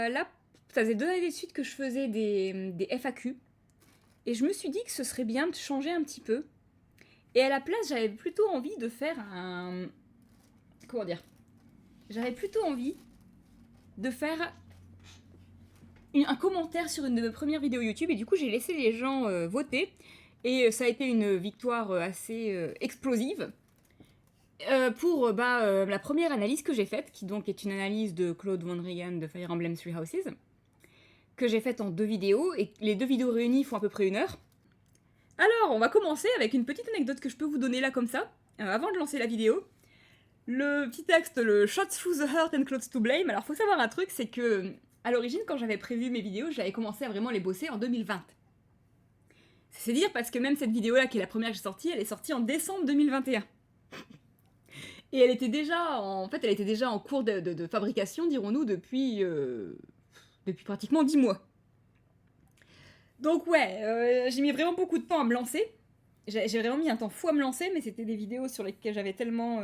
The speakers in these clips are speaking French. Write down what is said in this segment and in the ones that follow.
là, ça faisait 2 années de suite que je faisais des FAQ. Et je me suis dit que ce serait bien de changer un petit peu. Et à la place, j'avais plutôt envie de faire un... Comment dire? J'avais plutôt envie de faire un commentaire sur une de mes premières vidéos YouTube. Et du coup, j'ai laissé les gens voter. Et ça a été une victoire assez explosive. Pour la première analyse que j'ai faite, qui donc est une analyse de Claude Van Regan de Fire Emblem Three Houses, que j'ai faite en 2 vidéos, et les 2 vidéos réunies font à peu près 1 heure. Alors, on va commencer avec une petite anecdote que je peux vous donner là comme ça, avant de lancer la vidéo. Le petit texte, le Shots through the heart and clothes to blame. Alors, faut savoir un truc, c'est que, à l'origine, quand j'avais prévu mes vidéos, j'avais commencé à vraiment les bosser en 2020. C'est dire parce que même cette vidéo-là, qui est la première que j'ai sortie, elle est sortie en décembre 2021. Et elle était déjà en cours de fabrication, dirons-nous, depuis pratiquement 10 mois. Donc ouais, j'ai mis vraiment beaucoup de temps à me lancer. J'ai vraiment mis un temps fou à me lancer, mais c'était des vidéos sur lesquelles j'avais tellement...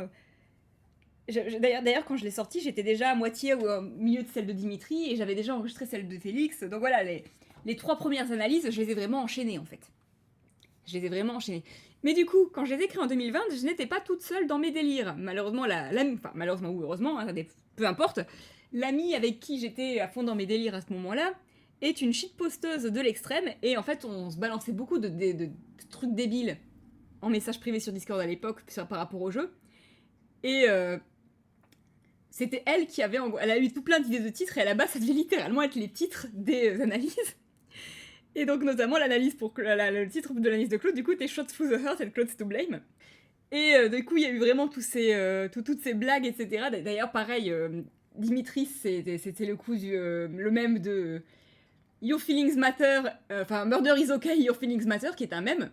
D'ailleurs, quand je l'ai sortie, j'étais déjà à moitié au milieu de celle de Dimitri, et j'avais déjà enregistré celle de Félix. Donc voilà, les 3 premières analyses, je les ai vraiment enchaînées, en fait. Je les ai vraiment enchaînées. Mais du coup, quand je les ai écrits en 2020, je n'étais pas toute seule dans mes délires. Malheureusement, malheureusement ou heureusement, hein, peu importe, l'amie avec qui j'étais à fond dans mes délires à ce moment-là est une shitposteuse de l'extrême, et en fait, on se balançait beaucoup de trucs débiles en message privé sur Discord à l'époque, par rapport au jeu. Et c'était elle qui avait... Elle a eu tout plein d'idées de titres, et à la base, ça devait littéralement être les titres des analyses. Et donc, notamment, l'analyse pour le titre de l'analyse de Claude, du coup, était Shots through the heart and clothes to blame. Et du coup, il y a eu vraiment toutes ces blagues, etc. D'ailleurs, pareil, Dimitri, c'était le coup le même de Your Feelings Matter, Murder is Okay, Your Feelings Matter, qui est un mème.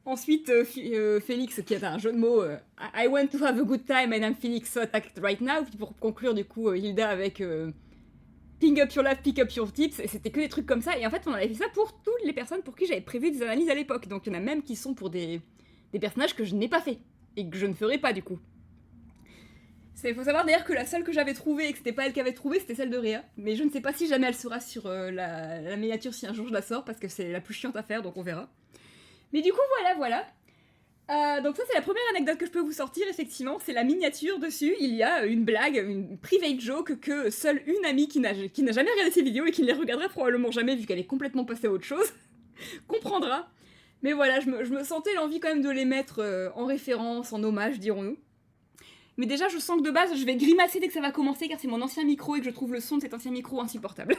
Ensuite, Félix, qui est un jeu de mots, I want to have a good time and I'm feeling so attacked right now. Puis pour conclure, du coup, Hilda avec Ping up your life, pick up your tips, et c'était que des trucs comme ça. Et en fait, on avait fait ça pour toutes les personnes pour qui j'avais prévu des analyses à l'époque. Donc il y en a même qui sont pour des personnages que je n'ai pas fait, et que je ne ferai pas du coup. Faut savoir d'ailleurs que la seule que j'avais trouvée, et que c'était pas elle qui avait trouvé, c'était celle de Réa. Mais je ne sais pas si jamais elle sera sur la miniature si un jour je la sors, parce que c'est la plus chiante à faire, donc on verra. Mais du coup, voilà. Donc ça, c'est la première anecdote que je peux vous sortir, effectivement, c'est la miniature dessus. Il y a une blague, une private joke que seule une amie qui n'a jamais regardé ces vidéos et qui ne les regardera probablement jamais, vu qu'elle est complètement passée à autre chose, comprendra. Mais voilà, je me sentais l'envie quand même de les mettre en référence, en hommage, dirons-nous. Mais déjà, je sens que de base, je vais grimacer dès que ça va commencer, car c'est mon ancien micro et que je trouve le son de cet ancien micro insupportable.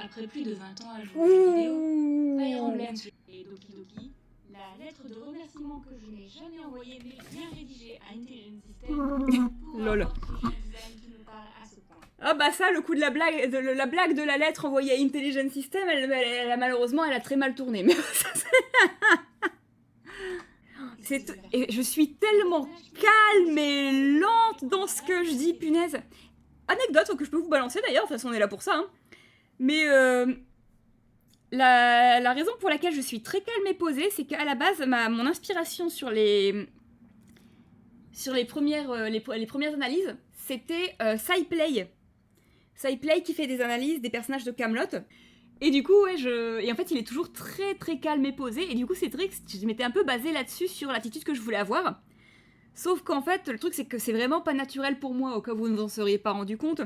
Après plus de 20 ans à jouer aux jeux vidéo, Fire Emblem et Doki Doki, la lettre de remerciement que je n'ai jamais envoyée mais bien rédigée à Intelligent System pour Lol. apporter un design qui me parle à ce point. Ah bah ça, le coup de la blague de la lettre envoyée à Intelligent System, elle a malheureusement, elle a très mal tourné. Mais ça, et je suis tellement calme et lente dans ce que je dis, punaise. Anecdote que je peux vous balancer d'ailleurs, de toute façon on est là pour ça, hein. Mais la raison pour laquelle je suis très calme et posée, c'est qu'à la base, mon inspiration sur les premières analyses, c'était Cyplay. Cyplay qui fait des analyses des personnages de Kaamelott. Et du coup, et en fait, il est toujours très très calme et posé. Et du coup, c'est vrai que je m'étais un peu basée là-dessus sur l'attitude que je voulais avoir. Sauf qu'en fait, le truc, c'est que c'est vraiment pas naturel pour moi, au cas où vous ne vous en seriez pas rendu compte.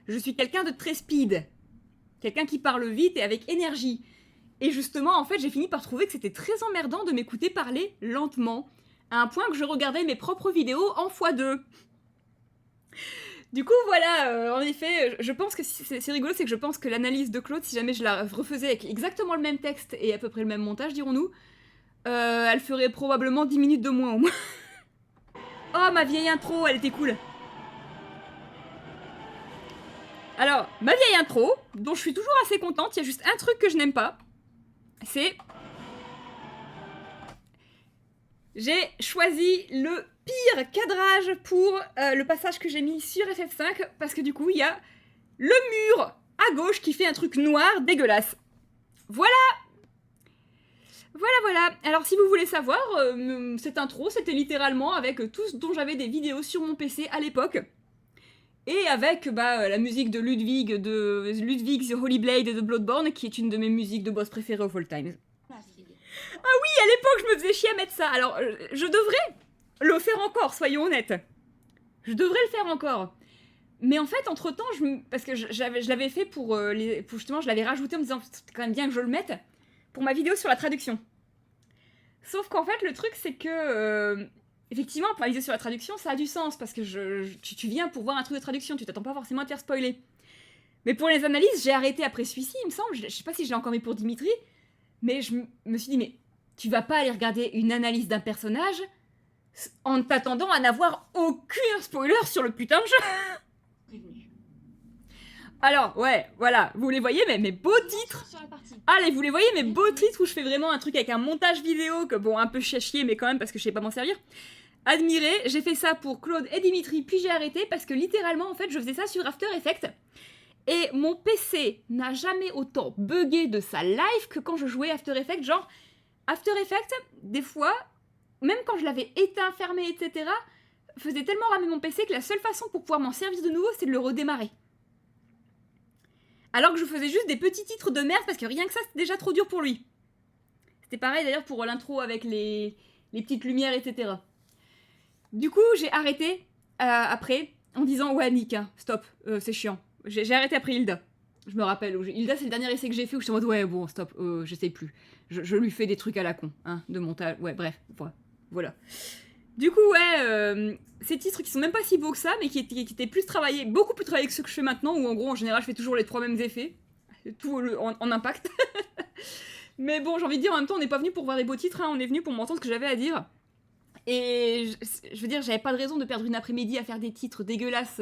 Je suis quelqu'un de très speed. Quelqu'un qui parle vite et avec énergie. Et justement, en fait, j'ai fini par trouver que c'était très emmerdant de m'écouter parler lentement. À un point que je regardais mes propres vidéos en x2. Du coup, voilà, en effet, je pense que c'est rigolo, c'est que je pense que l'analyse de Claude, si jamais je la refaisais avec exactement le même texte et à peu près le même montage, dirons-nous, elle ferait probablement 10 minutes de moins au moins. Oh, ma vieille intro, elle était cool. Alors, ma vieille intro, dont je suis toujours assez contente, il y a juste un truc que je n'aime pas, c'est... J'ai choisi le pire cadrage pour le passage que j'ai mis sur FF5, parce que du coup, il y a le mur à gauche qui fait un truc noir dégueulasse. Voilà. Alors, si vous voulez savoir, cette intro, c'était littéralement avec tout ce dont j'avais des vidéos sur mon PC à l'époque. Et avec la musique de Ludwig The Holy Blade de Bloodborne, qui est une de mes musiques de boss préférées of all times. À l'époque, je me faisais chier à mettre ça. Alors, je devrais le faire encore, soyons honnêtes. Je devrais le faire encore. Mais en fait, entre-temps, parce que je l'avais fait pour justement, je l'avais rajouté en me disant, c'est quand même bien que je le mette, pour ma vidéo sur la traduction. Sauf qu'en fait, le truc, c'est que... effectivement, pour la vidéo sur la traduction, ça a du sens, parce que tu viens pour voir un truc de traduction, tu t'attends pas forcément à te faire spoiler. Mais pour les analyses, j'ai arrêté après celui-ci, il me semble, je sais pas si je l'ai encore mis pour Dimitri, mais je me suis dit, mais tu vas pas aller regarder une analyse d'un personnage en t'attendant à n'avoir aucun spoiler sur le putain de jeu. Alors, ouais, voilà, vous les voyez, mais mes beaux titres. Allez, vous les voyez, mes beaux titres où je fais vraiment un truc avec un montage vidéo, que bon, un peu chier, mais quand même, parce que je sais pas m'en servir. Admirez, j'ai fait ça pour Claude et Dimitri, puis j'ai arrêté, parce que littéralement, en fait, je faisais ça sur After Effects. Et mon PC n'a jamais autant bugué de sa life que quand je jouais After Effects. Genre, After Effects, des fois, même quand je l'avais éteint, fermé, etc., faisait tellement ramer mon PC que la seule façon pour pouvoir m'en servir de nouveau, c'est de le redémarrer. Alors que je faisais juste des petits titres de merde, parce que rien que ça, c'était déjà trop dur pour lui. C'était pareil d'ailleurs pour l'intro avec les petites lumières, etc. Du coup, j'ai arrêté après, en disant « Ouais, Nick, hein, stop, c'est chiant. » J'ai arrêté après Hilda. Je me rappelle. Hilda, c'est le dernier essai que j'ai fait où j'étais en mode « Ouais, bon, stop, j'essaye plus. Je lui fais des trucs à la con, hein, de montage. Ouais, bref, voilà. » Du coup, ouais, ces titres qui sont même pas si beaux que ça, mais qui étaient plus travaillés, beaucoup plus travaillés que ceux que je fais maintenant, où en gros, en général, je fais toujours les 3 mêmes effets. Tout en impact. Mais bon, j'ai envie de dire, en même temps, on n'est pas venu pour voir des beaux titres, hein, on est venu pour m'entendre ce que j'avais à dire. Et je veux dire, j'avais pas de raison de perdre une après-midi à faire des titres dégueulasses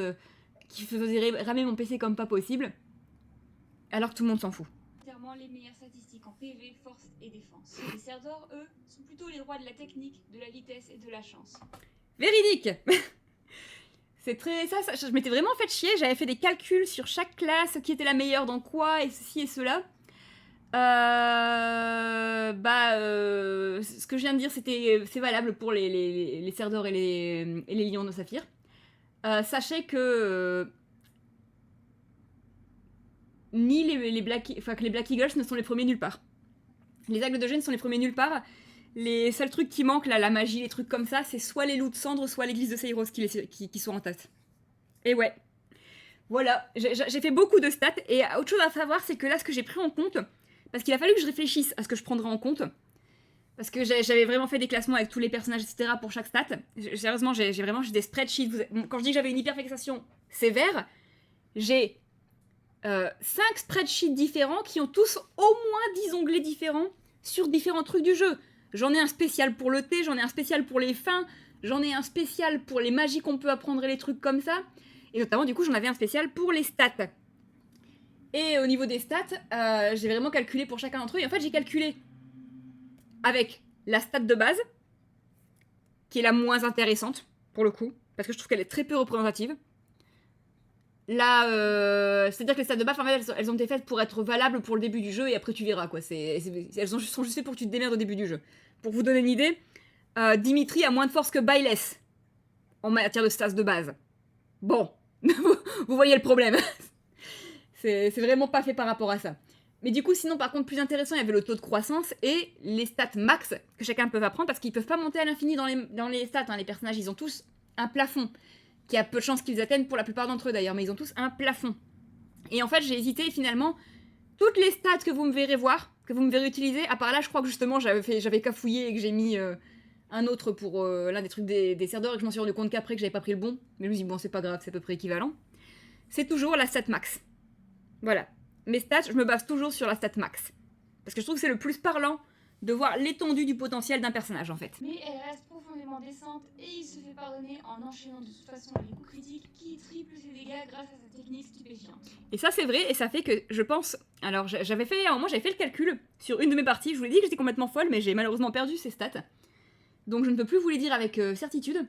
qui faisaient ramer mon PC comme pas possible. Alors que tout le monde s'en fout. Les meilleures statistiques en PV, force et défense. Les Serdor, eux, sont plutôt les rois de la technique, de la vitesse et de la chance. Véridique. C'est très... Ça, je m'étais vraiment fait chier, j'avais fait des calculs sur chaque classe, qui était la meilleure dans quoi, et ceci et cela. Ce que je viens de dire, c'est valable pour les Serdor et les Lions de Saphir. Sachez que... ni les Black Eagles ne sont les premiers nulle part. Les Aigles de Gênes sont les premiers nulle part. Les seuls trucs qui manquent, là, la magie, les trucs comme ça, c'est soit les loups de cendre, soit l'église de Seiros qui sont en tête. Et ouais. Voilà, j'ai fait beaucoup de stats, et autre chose à savoir, c'est que là, ce que j'ai pris en compte, parce qu'il a fallu que je réfléchisse à ce que je prendrais en compte, parce que j'avais vraiment fait des classements avec tous les personnages, etc., pour chaque stat. Sérieusement, j'ai des spreadsheets. Quand je dis que j'avais une hyperfixation sévère, j'ai 5 spreadsheets différents qui ont tous au moins 10 onglets différents sur différents trucs du jeu. J'en ai un spécial pour le thé, j'en ai un spécial pour les fins, j'en ai un spécial pour les magies qu'on peut apprendre et les trucs comme ça. Et notamment, du coup, j'en avais un spécial pour les stats. Et au niveau des stats, j'ai vraiment calculé pour chacun d'entre eux. Et en fait, j'ai calculé avec la stat de base, qui est la moins intéressante, pour le coup, parce que je trouve qu'elle est très peu représentative. Là, c'est-à-dire que les stats de base, en fait, elles ont été faites pour être valables pour le début du jeu, et après tu verras, quoi. Elles sont juste faites pour que tu te démerdes au début du jeu. Pour vous donner une idée, Dimitri a moins de force que Bailes en matière de stats de base. Bon, vous voyez le problème. C'est vraiment pas fait par rapport à ça. Mais du coup, sinon, par contre, plus intéressant, il y avait le taux de croissance et les stats max que chacun peut apprendre, parce qu'ils peuvent pas monter à l'infini dans les stats, hein. Les personnages, ils ont tous un plafond, qui a peu de chances qu'ils atteignent pour la plupart d'entre eux d'ailleurs, mais ils ont tous un plafond. Et en fait, j'ai hésité, et finalement, toutes les stats que vous me verrez voir, que vous me verrez utiliser, à part là, je crois que justement, j'avais cafouillé et que j'ai mis un autre pour l'un des trucs des Serdor, et que je m'en suis rendu compte qu'après, que j'avais pas pris le bon. Mais je me suis dit, bon, c'est pas grave, c'est à peu près équivalent. C'est toujours la stat max. Voilà. Mes stats, je me base toujours sur la stat max. Parce que je trouve que c'est le plus parlant de voir l'étendue du potentiel d'un personnage, en fait. Mais elle reste profondément décente et il se fait pardonner en enchaînant de toute façon les coups critiques qui triplent ses dégâts grâce à sa technique stupéfiante. Et ça, c'est vrai, et ça fait que, je pense... Alors, j'avais fait le calcul sur une de mes parties. Je vous l'ai dit que j'étais complètement folle, mais j'ai malheureusement perdu ces stats. Donc, je ne peux plus vous les dire avec certitude.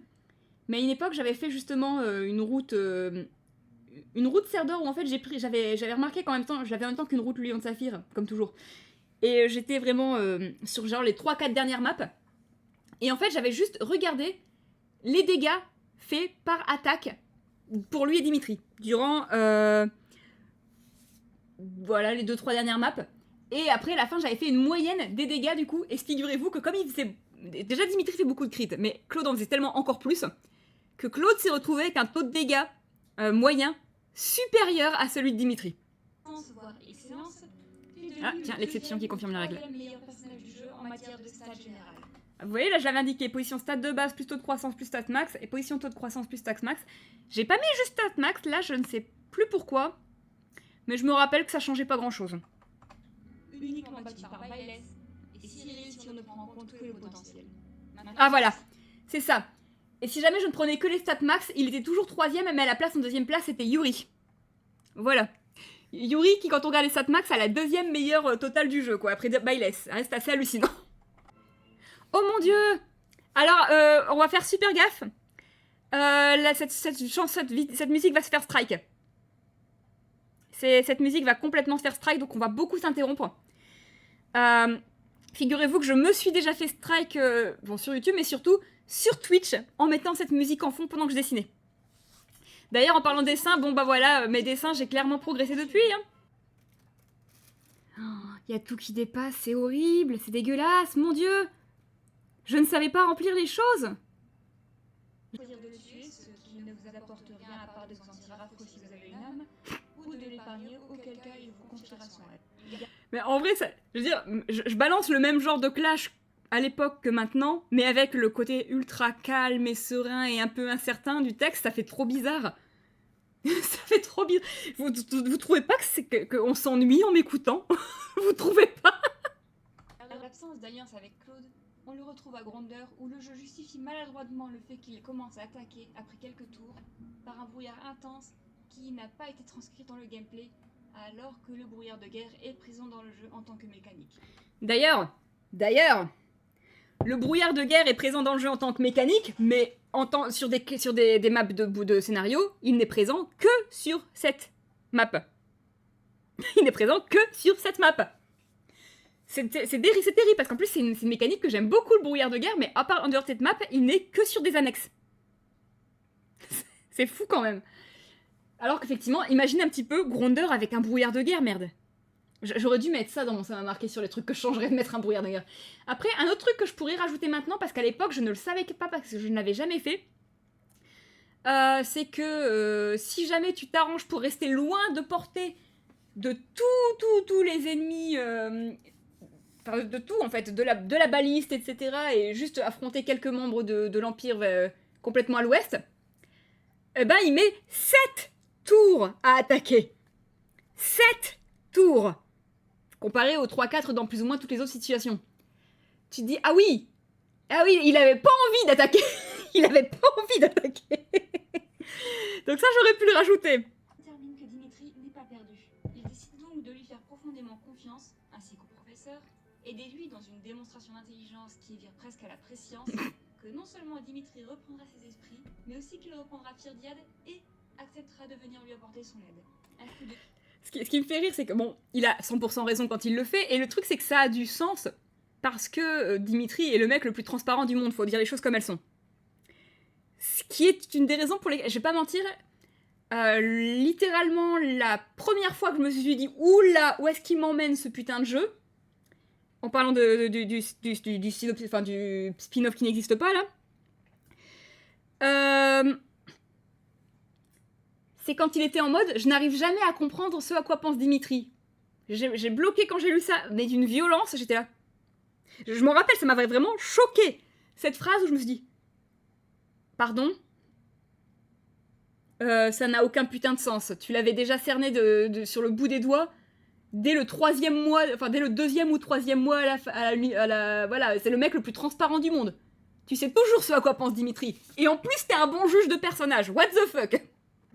Mais à une époque, j'avais fait justement une route Serdor où en fait j'avais remarqué qu'en même temps, j'avais en même temps qu'une route Lion de Saphir, comme toujours. Et j'étais vraiment sur genre les 3-4 dernières maps. Et en fait, j'avais juste regardé les dégâts faits par attaque pour lui et Dimitri, durant voilà, les 2-3 dernières maps. Et après, à la fin, j'avais fait une moyenne des dégâts, du coup, et figurez-vous que comme il faisait... Déjà, Dimitri fait beaucoup de crits, mais Claude en faisait tellement encore plus, que Claude s'est retrouvé avec un taux de dégâts moyen supérieur à celui de Dimitri. Voire excellence, Ah, tiens, l'exception qui confirme la règle. le meilleur personnage du jeu en matière de stats générales. Vous voyez, là, je l'avais indiqué, position stat de base plus taux de croissance plus stat max, et position taux de croissance plus stat max. J'ai pas mis juste stat max, là, je ne sais plus pourquoi, mais je me rappelle que ça changeait pas grand-chose. Uniquement battu par Byleth, et si réussi, on ne prend en compte que le potentiel. Ah, voilà, c'est ça. Et si jamais je ne prenais que les stats max, il était toujours 3ème, mais à la place, en 2ème place, c'était Yuri. Voilà. Yuri, qui, quand on regarde les stats max, a la 2ème meilleure totale du jeu, quoi, après Byleth. Ça reste assez hallucinant. Oh mon dieu! Alors, on va faire super gaffe. Là, cette musique va se faire strike. Cette musique va complètement se faire strike, donc on va beaucoup s'interrompre. Figurez-vous que je me suis déjà fait strike bon, sur YouTube, mais surtout sur Twitch, en mettant cette musique en fond pendant que je dessinais. D'ailleurs, en parlant de dessin, bon bah voilà, mes dessins, j'ai clairement progressé depuis. Il y a tout qui dépasse, c'est horrible, c'est dégueulasse, mon dieu! Je ne savais pas remplir les choses! Choisir de le tuer, ce qui ne vous apporte rien à part de sentir affreux si vous avez une âme, ou de l'épargner, auquel cas il vous confiera son aide. Mais en vrai, ça, je veux dire, je balance le même genre de clash à l'époque que maintenant, mais avec le côté ultra calme et serein et un peu incertain du texte, ça fait trop bizarre. Ça fait trop bizarre. Vous trouvez pas qu'on s'ennuie en m'écoutant? Vous trouvez pas? À l'absence d'alliance avec Claude, on le retrouve à Grandeur où le jeu justifie maladroitement le fait qu'il commence à attaquer après quelques tours par un brouillard intense qui n'a pas été transcrit dans le gameplay alors que le brouillard de guerre est présent dans le jeu en tant que mécanique. D'ailleurs, le brouillard de guerre est présent dans le jeu en tant que mécanique, mais sur des maps de scénario, il n'est présent que sur cette map. Il n'est présent que sur cette map. C'est terrible, parce qu'en plus c'est une mécanique que j'aime beaucoup, le brouillard de guerre, mais à part en dehors de cette map, il n'est que sur des annexes. C'est fou quand même. Alors qu'effectivement, imaginez un petit peu Grandeur avec un brouillard de guerre, merde. J'aurais dû mettre ça dans mon ça m'a marqué sur les trucs que je changerais de mettre un brouillard de guerre. Après, un autre truc que je pourrais rajouter maintenant, parce qu'à l'époque je ne le savais pas parce que je ne l'avais jamais fait, c'est que si jamais tu t'arranges pour rester loin de portée de tous les ennemis, enfin de tout en fait, de la baliste, etc., et juste affronter quelques membres de l'Empire complètement à l'ouest, eh ben il met 7 tours à attaquer. 7 tours! Comparé aux 3-4 dans plus ou moins toutes les autres situations. Tu te dis, ah oui, il avait pas envie d'attaquer. Il avait pas envie d'attaquer. Donc ça, j'aurais pu le rajouter. Il termine que Dimitri n'est pas perdu. Il décide donc de lui faire profondément confiance, ainsi qu'au professeur, et lui dans une démonstration d'intelligence qui vire presque à la prescience, que non seulement Dimitri reprendra ses esprits, mais aussi qu'il reprendra Firdiad et acceptera de venir lui apporter son aide. Un coup de... Ce qui me fait rire, c'est que, bon, il a 100% raison quand il le fait, et le truc, c'est que ça a du sens, parce que Dimitri est le mec le plus transparent du monde, faut dire les choses comme elles sont. Ce qui est une des raisons pour lesquelles, je vais pas mentir, littéralement, la première fois que je me suis dit, oula, où est-ce qu'il m'emmène ce putain de jeu, en parlant du spin-off qui n'existe pas, là, c'est quand il était en mode, je n'arrive jamais à comprendre ce à quoi pense Dimitri. J'ai bloqué quand j'ai lu ça, mais d'une violence, j'étais là. Je m'en rappelle, ça m'avait vraiment choqué. Cette phrase où je me suis dit, pardon, ça n'a aucun putain de sens. Tu l'avais déjà cerné sur le bout des doigts dès le 3e mois, enfin dès le 2e ou 3e mois voilà, c'est le mec le plus transparent du monde. Tu sais toujours ce à quoi pense Dimitri. Et en plus, t'es un bon juge de personnage. What the fuck? Ça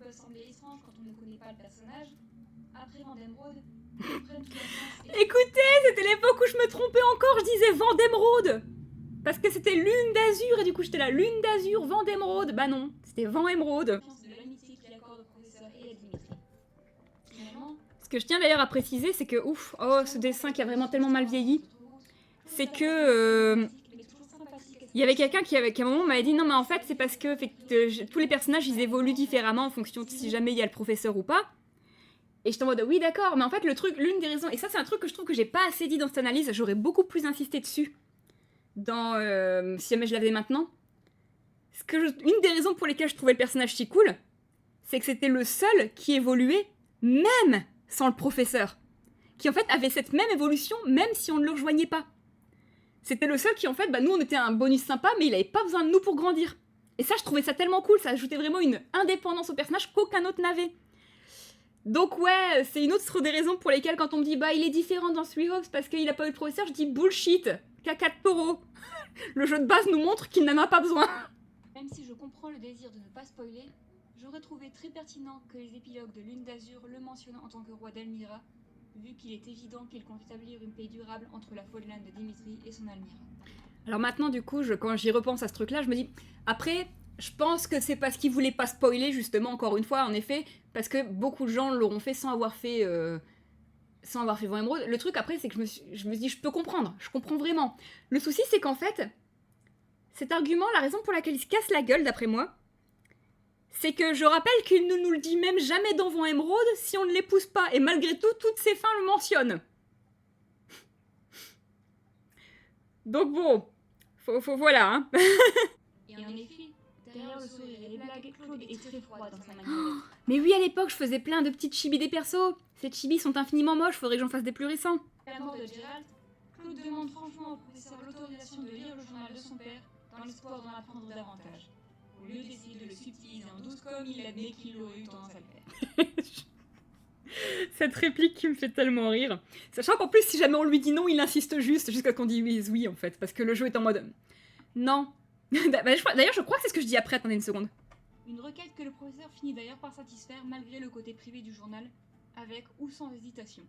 peut sembler étrange quand on ne connaît pas le personnage. Après Vendémeraude, écoutez, c'était l'époque où je me trompais encore, je disais Vendémeraude. Parce que c'était Lune d'Azur, et du coup j'étais là, Lune d'Azur, Vendémeraude. Bah non, c'était Vent Émeraude. Ce que je tiens d'ailleurs à préciser, c'est que, ouf, oh, ce dessin qui a vraiment tellement mal vieilli, c'est que... Il y avait quelqu'un qui, à un moment, m'avait dit non, mais en fait, c'est parce que tous les personnages ils évoluent différemment en fonction de si jamais il y a le professeur ou pas. Et j'étais en mode oui, d'accord, mais en fait, l'une des raisons, et ça, c'est un truc que je trouve que j'ai pas assez dit dans cette analyse, j'aurais beaucoup plus insisté dessus si jamais je l'avais maintenant. Une des raisons pour lesquelles je trouvais le personnage si cool, c'est que c'était le seul qui évoluait même sans le professeur. Qui en fait avait cette même évolution même si on ne le rejoignait pas. C'était le seul qui en fait, nous on était un bonus sympa mais il avait pas besoin de nous pour grandir. Et ça je trouvais ça tellement cool, ça ajoutait vraiment une indépendance au personnage qu'aucun autre n'avait. Donc ouais, c'est une autre des raisons pour lesquelles quand on me dit il est différent dans Three Hopes parce qu'il a pas eu de professeur, je dis bullshit, caca de taureau. Le jeu de base nous montre qu'il n'en a pas besoin. Même si je comprends le désir de ne pas spoiler, j'aurais trouvé très pertinent que les épilogues de Lune d'Azur le mentionnent en tant que roi d'Almira, vu qu'il est évident qu'il compte établir une paix durable entre la Faudland de Dimitri et son Almira. Alors maintenant, du coup, quand j'y repense à ce truc-là, je me dis... Après, je pense que c'est parce qu'ils voulaient pas spoiler, justement, encore une fois, en effet, parce que beaucoup de gens l'auront fait sans avoir fait Vent Émeraude. Le truc, après, c'est que je me dis, je peux comprendre, je comprends vraiment. Le souci, c'est qu'en fait, cet argument, la raison pour laquelle il se casse la gueule, d'après moi, c'est que je rappelle qu'il ne nous le dit même jamais dans Vent Émeraude si on ne l'épouse pas, et malgré tout, toutes ses fins le mentionnent. Donc bon, voilà, hein. Et en effet, derrière le sourire et les blagues, Claude est très froid dans sa manière d'être. Mais oui, à l'époque, je faisais plein de petites chibis des persos. Ces chibis sont infiniment moches, faudrait que j'en fasse des plus récents. À la mort de Geralt, Claude demande franchement au professeur l'autorisation de lire le journal de son père dans l'espoir d'en apprendre davantage. Au lieu d'essayer de le subtiliser en douce comme il admet qu'il aurait eu tendance à le faire. Cette réplique qui me fait tellement rire. Sachant qu'en plus, si jamais on lui dit non, il insiste juste jusqu'à qu'on dise oui, en fait. Parce que le jeu est en mode... Non. D'ailleurs, je crois que c'est ce que je dis après. Attendez une seconde. Une requête que le professeur finit d'ailleurs par satisfaire malgré le côté privé du journal, avec ou sans hésitation.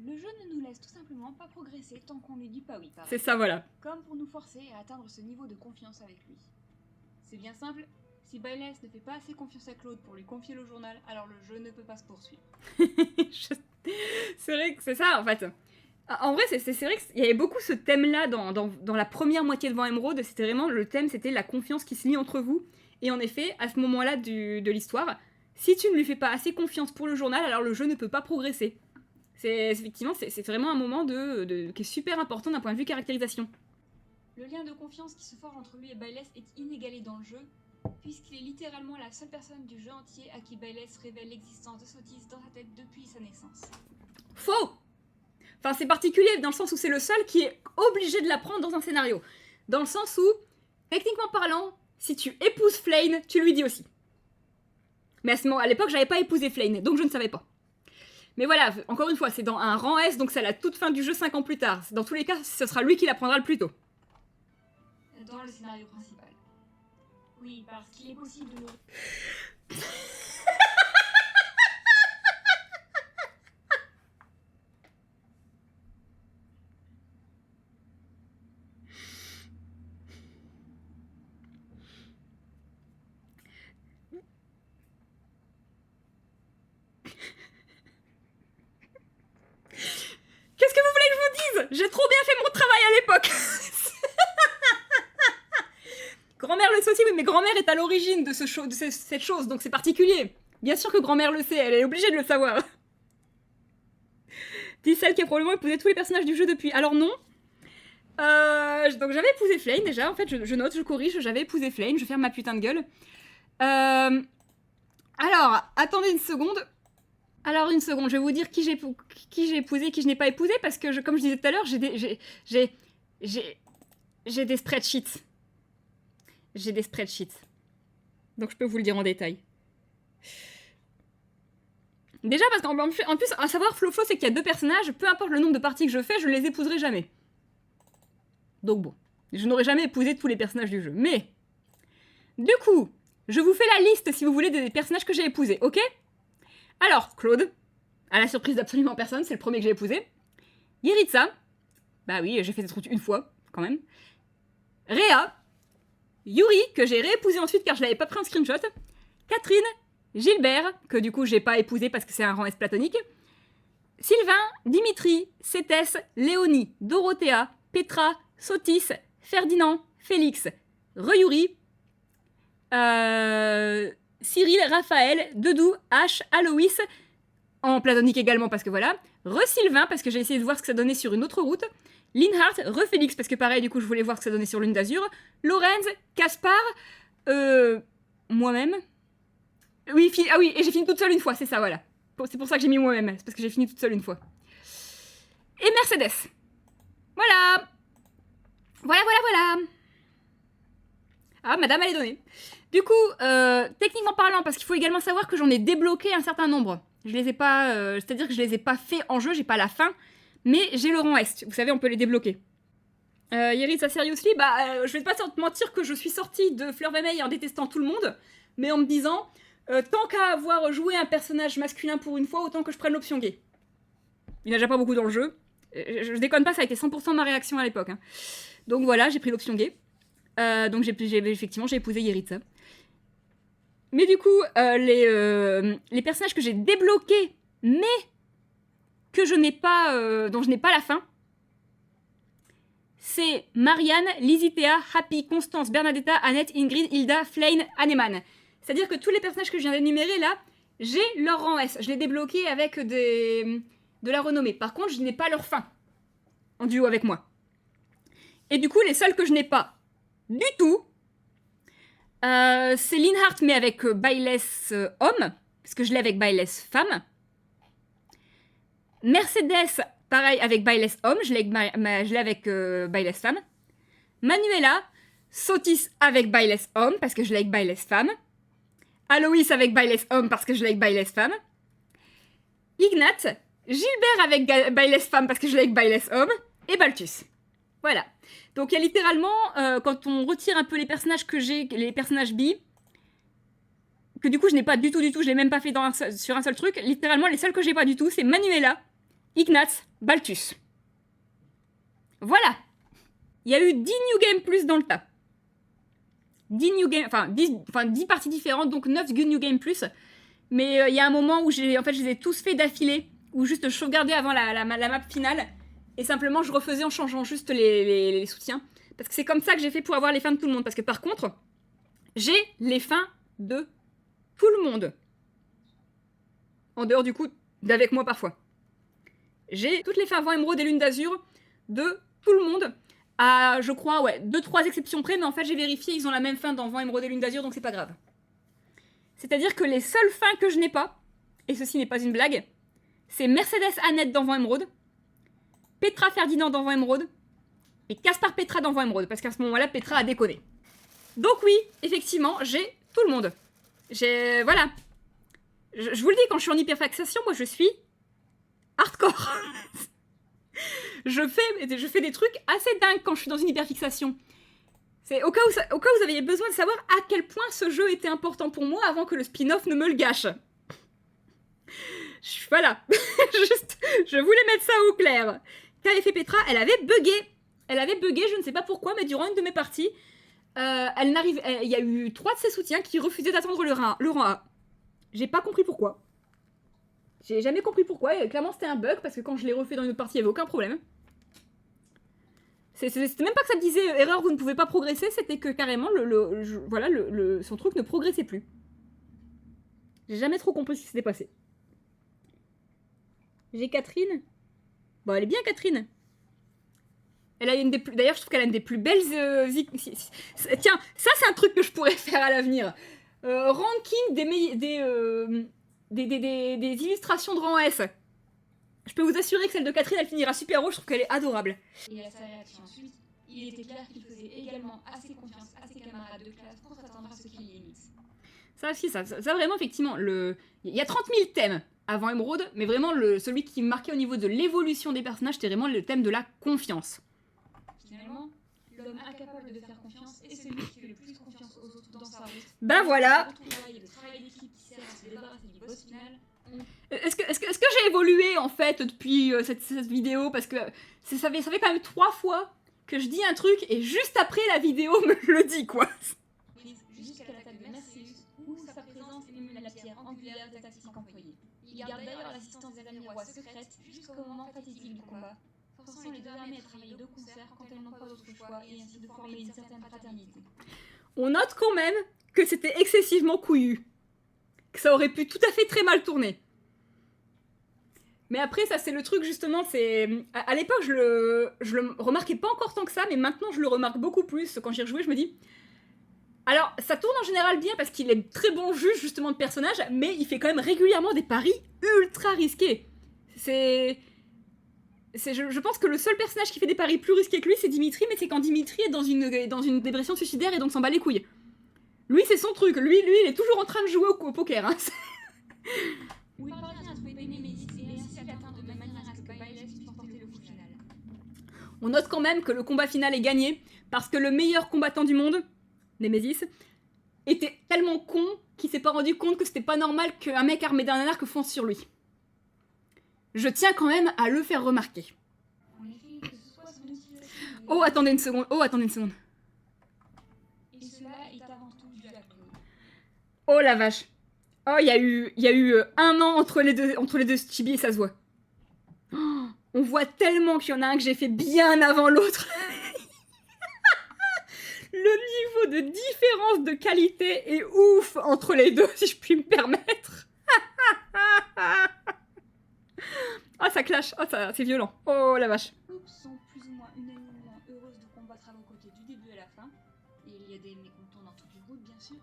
Le jeu ne nous laisse tout simplement pas progresser tant qu'on lui dit pas oui. C'est ça, voilà. Comme pour nous forcer à atteindre ce niveau de confiance avec lui. C'est bien simple, si Bayless ne fait pas assez confiance à Claude pour lui confier le journal, alors le jeu ne peut pas se poursuivre. C'est vrai que c'est ça, en fait. En vrai, c'est vrai qu'il y avait beaucoup ce thème-là dans la première moitié de Vent Émeraude. C'était vraiment, le thème, c'était la confiance qui se lie entre vous. Et en effet, à ce moment-là de l'histoire, si tu ne lui fais pas assez confiance pour le journal, alors le jeu ne peut pas progresser. Effectivement, c'est vraiment un moment qui est super important d'un point de vue caractérisation. Le lien de confiance qui se forge entre lui et Bayless est inégalé dans le jeu, puisqu'il est littéralement la seule personne du jeu entier à qui Bayless révèle l'existence de Sotis dans sa tête depuis sa naissance. Faux! Enfin, c'est particulier dans le sens où c'est le seul qui est obligé de l'apprendre dans un scénario. Dans le sens où, techniquement parlant, si tu épouses Flayn, tu lui dis aussi. Mais à l'époque, j'avais pas épousé Flayn, donc je ne savais pas. Mais voilà, encore une fois, c'est dans un rang S, donc c'est à la toute fin du jeu 5 ans plus tard. Dans tous les cas, ce sera lui qui l'apprendra le plus tôt. Dans le scénario principal. Oui, parce qu'il est possible de le... Qu'est-ce que vous voulez que je vous dise? J'ai trop bien fait mon travail à l'époque. Grand-mère le sait aussi, oui, mais grand-mère est à l'origine de cette chose, donc c'est particulier. Bien sûr que grand-mère le sait, elle est obligée de le savoir. Dit celle qui a probablement épousé tous les personnages du jeu depuis. Alors non. Donc j'avais épousé Flayn déjà, en fait, je note, je corrige, j'avais épousé Flayn, je ferme ma putain de gueule. Alors, attendez une seconde. Je vais vous dire qui j'ai épousé, qui je n'ai pas épousé, parce que, comme je disais tout à l'heure, j'ai des spreadsheets. J'ai des spreadsheets. Donc je peux vous le dire en détail. Déjà parce qu'en plus, à savoir, Flo, c'est qu'il y a 2 personnages, peu importe le nombre de parties que je fais, je les épouserai jamais. Donc bon, je n'aurai jamais épousé tous les personnages du jeu. Mais, du coup, je vous fais la liste, si vous voulez, des personnages que j'ai épousés, ok ? Alors, Claude, à la surprise d'absolument personne, c'est le premier que j'ai épousé. Iriza, bah oui, j'ai fait cette route une fois, quand même. Réa, Yuri, que j'ai réépousé ensuite car je l'avais pas pris en screenshot. Catherine, Gilbert, que du coup j'ai pas épousé parce que c'est un rang S platonique. Sylvain, Dimitri, Cétès, Léonie, Dorothea, Petra, Sotis, Ferdinand, Félix, Reyuri, Cyril, Raphaël, Dedou, H, Aloïs, en platonique également parce que voilà, Sylvain parce que j'ai essayé de voir ce que ça donnait sur une autre route, Linhart, Félix parce que pareil du coup je voulais voir ce que ça donnait sur Lune d'Azur, Lorenz, Caspar, moi-même. Oui, ah oui, et j'ai fini toute seule une fois, c'est ça, voilà. C'est pour ça que j'ai mis moi-même, c'est parce que j'ai fini toute seule une fois. Et Mercedes. Voilà. Voilà. Ah, madame, elle est donnée. Du coup, techniquement parlant, parce qu'il faut également savoir que j'en ai débloqué un certain nombre. Je les ai pas... c'est-à-dire que je les ai pas fait en jeu, j'ai pas la fin, mais j'ai le rang Est. Vous savez, on peut les débloquer. Yeritza Seriously, je vais pas te mentir que je suis sortie de Fleur Vermeille en détestant tout le monde, mais en me disant, tant qu'à avoir joué un personnage masculin pour une fois, autant que je prenne l'option gay. Il n'y a déjà pas beaucoup dans le jeu. Je déconne pas, ça a été 100% ma réaction à l'époque. Hein. Donc voilà, j'ai pris l'option gay. Donc effectivement, j'ai épousé Yeritza. Mais du coup, les personnages que j'ai débloqués, mais que je n'ai pas, dont je n'ai pas la fin, c'est Marianne, Lizithea, Happy, Constance, Bernadetta, Annette, Ingrid, Hilda, Flaine, Anneman. C'est-à-dire que tous les personnages que je viens d'énumérer là, j'ai leur rang S. Je l'ai débloqué avec de la renommée. Par contre, je n'ai pas leur fin en duo avec moi. Et du coup, les seuls que je n'ai pas du tout, c'est Linhart, mais avec Byleth homme, parce que je l'ai avec Byleth femme. Mercedes, pareil, avec Byleth homme, je l'ai avec Byleth femme. Manuela, Sotis avec Byleth homme, parce que je l'ai avec Byleth femme. Aloïs avec Byleth homme, parce que je l'ai avec Byleth femme. Ignat, Gilbert avec Byleth femme, parce que je l'ai avec Byleth homme. Et Balthus. Voilà. Donc il y a littéralement, quand on retire un peu les personnages que j'ai, les personnages bi, que du coup je n'ai pas du tout, je l'ai même pas fait sur un seul truc, littéralement les seuls que j'ai pas du tout, c'est Manuela, Ignatz, Balthus. Voilà. Il y a eu 10 New Game Plus dans le tas. 10 New Game, 10 parties différentes, donc 9 New Game Plus. Mais il y a un moment où je les ai tous faits d'affilée, où juste je sauvegardais avant la map finale, et simplement je refaisais en changeant juste les soutiens. Parce que c'est comme ça que j'ai fait pour avoir les fins de tout le monde. Parce que par contre, j'ai les fins de tout le monde. En dehors du coup d'avec moi parfois. J'ai toutes les fins Vent Émeraude et Lune d'Azur de tout le monde. À, je crois, 2-3 exceptions près, mais en fait j'ai vérifié, ils ont la même fin dans Vent Émeraude et Lune d'Azur, donc c'est pas grave. C'est-à-dire que les seules fins que je n'ai pas, et ceci n'est pas une blague, c'est Mercedes Annette dans Vent Émeraude, Petra Ferdinand dans Vent Émeraude, et Caspar Petra dans Vent Émeraude, parce qu'à ce moment-là, Petra a déconné. Donc oui, effectivement, j'ai tout le monde. Voilà. Je vous le dis, quand je suis en hyperfixation, moi je suis hardcore. je fais des trucs assez dingues quand je suis dans une hyperfixation. C'est au cas où vous aviez besoin de savoir à quel point ce jeu était important pour moi avant que le spin-off ne me le gâche. Voilà. Juste, je voulais mettre ça au clair. Qu'avait fait Petra? Elle avait bugué. Je ne sais pas pourquoi, mais durant une de mes parties, il y a eu 3 de ses soutiens qui refusaient d'attendre le rang A. J'ai pas compris pourquoi. J'ai jamais compris pourquoi, et clairement c'était un bug, parce que quand je l'ai refait dans une autre partie, il n'y avait aucun problème. C'était même pas que ça me disait erreur, vous ne pouvez pas progresser, c'était que carrément, son truc ne progressait plus. J'ai jamais trop compris ce qui s'était passé. J'ai Catherine. Bon, elle est bien, Catherine. Elle a une des plus... D'ailleurs, je trouve qu'elle a une des plus belles... Tiens, ça c'est un truc que je pourrais faire à l'avenir. Ranking des illustrations de rang S. Je peux vous assurer que celle de Catherine, elle finira super haut, je trouve qu'elle est adorable. Et à sa réaction ensuite, il était clair qu'il faisait également assez confiance à ses camarades de classe pour s'attendre à ce qu'il y imite. Ça aussi, ça vraiment, effectivement, il y a 30 000 thèmes avant Émeraude, mais vraiment, celui qui me marquait au niveau de l'évolution des personnages, c'était vraiment le thème de la confiance. Finalement, l'homme incapable de faire confiance est celui qui fait le plus confiance aux autres dans sa route. Ben voilà. Le travail d'équipe qui sert à se débarrasser du boss final. Est-ce que j'ai évolué, en fait, depuis cette vidéo? Parce que ça fait quand même 3 fois que je dis un truc, et juste après, la vidéo me le dit, quoi. Jusqu'à l'attaque de Merceus, où sa présence émule la pierre angulaire des tactiques employées. Il garde d'ailleurs l'assistance des amis rois secrète jusqu'au moment fatidique du combat. forçant les deux armées à travailler de concert quand elles n'ont pas d'autre choix et ainsi de former une certaine fraternité. On note quand même que c'était excessivement couillu. Que ça aurait pu tout à fait très mal tourner. Mais après, ça c'est le truc justement, c'est... À l'époque, je le remarquais pas encore tant que ça, mais maintenant je le remarque beaucoup plus. Quand j'y rejouais, je me dis... Alors, ça tourne en général bien parce qu'il est très bon juge justement de personnage, mais il fait quand même régulièrement des paris ultra risqués. Je pense que le seul personnage qui fait des paris plus risqués que lui, c'est Dimitri, mais c'est quand Dimitri est dans une dépression suicidaire et donc s'en bat les couilles. Lui, c'est son truc. Lui, il est toujours en train de jouer au poker. Hein. Où il parvient à trouver Némésis et ainsi à l'atteindre de manière à ce que Byleth puisse remporter le coup final. On note quand même que le combat final est gagné parce que le meilleur combattant du monde, Némésis, était tellement con qu'il s'est pas rendu compte que c'était pas normal qu'un mec armé d'un arc fonce sur lui. Je tiens quand même à le faire remarquer. En effet, que ce soit son utilisation... Oh, attendez une seconde. Et cela est avant tout dû à Claude. Oh la vache. Oh, il y a eu 1 an entre les deux chibis et ça se voit. Oh, on voit tellement qu'il y en a un que j'ai fait bien avant l'autre. Le niveau de différence de qualité est ouf entre les deux, si je puis me permettre. Ah, ça clash. Oh, c'est violent. Oh la vache. Les troupes sont plus ou moins unanimement heureuses de combattre à vos côtés du début à la fin. Et il y a des mécontents dans toutes les routes, bien sûr.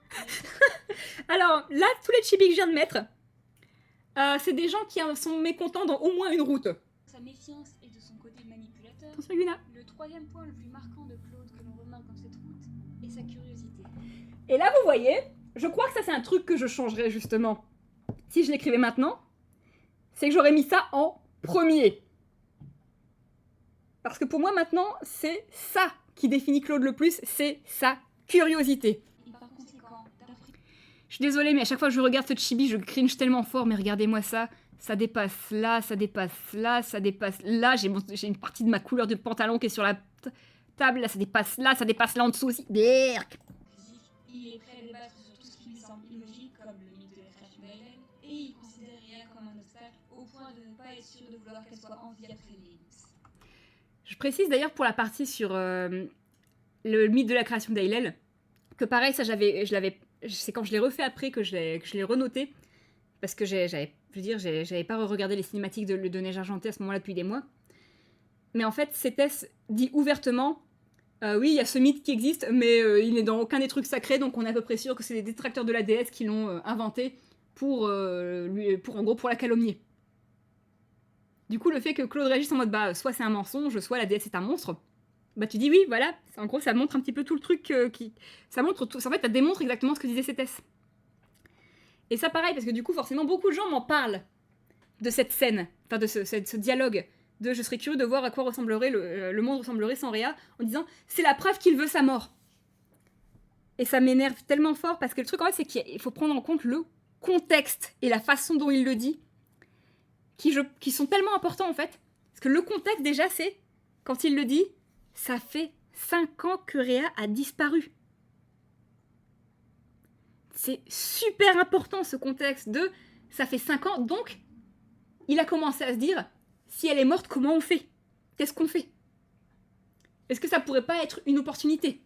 Alors, là, tous les chibis que je viens de mettre, c'est des gens qui sont mécontents dans au moins une route. Sa méfiance est de son côté manipulateur. Attention, Yuna. Le troisième point le plus marquant de Claude que l'on remarque dans cette route est sa curiosité. Et là, vous voyez, je crois que ça, c'est un truc que je changerais, justement. Si je l'écrivais maintenant, c'est que j'aurais mis ça en premier. Parce que pour moi, maintenant, c'est ça qui définit Claude le plus, c'est sa curiosité. Et par conséquent, d'après... Je suis désolée, mais à chaque fois que je regarde ce chibi, je cringe tellement fort, mais regardez-moi ça. Ça dépasse là, ça dépasse là, ça dépasse là. J'ai une partie de ma couleur de pantalon qui est sur la table. Là, ça dépasse là en dessous aussi. Berk. Il est prêt à débattre sur tout ce qui lui semble illogique, comme le mythe de la création d'Hélène, et il considère Rhea comme un obstacle, au point de ne pas être sûr de vouloir qu'elle soit en vie après l'ellipse. Je précise d'ailleurs pour la partie sur le mythe de la création d'Hélène, que pareil, ça c'est quand je l'ai refait après que je l'ai renoté, parce que j'avais pas regardé les cinématiques de Neige Argentée à ce moment-là depuis des mois. Mais en fait, Cétès dit ouvertement, oui, il y a ce mythe qui existe, mais il n'est dans aucun des trucs sacrés, donc on est à peu près sûr que c'est des détracteurs de la déesse qui l'ont inventé pour la calomnier. Du coup, le fait que Claude réagisse en mode, soit c'est un mensonge, soit la déesse est un monstre, tu dis oui, voilà, en gros, ça montre un petit peu tout le truc ça montre tout, en fait, ça démontre exactement ce que disait Cétès. Et ça, pareil, parce que du coup, forcément, beaucoup de gens m'en parlent de cette scène, enfin de ce dialogue, de je serais curieux de voir à quoi ressemblerait le monde ressemblerait sans Rhea, en disant c'est la preuve qu'il veut sa mort. Et ça m'énerve tellement fort, parce que le truc en fait, c'est qu'il faut prendre en compte le contexte et la façon dont il le dit, qui sont tellement importants en fait. Parce que le contexte, déjà, c'est, quand il le dit, ça fait 5 ans que Rhea a disparu. C'est super important ce contexte de ça fait 5 ans, donc il a commencé à se dire si elle est morte, comment on fait? Qu'est-ce qu'on fait? Est-ce que ça pourrait pas être une opportunité?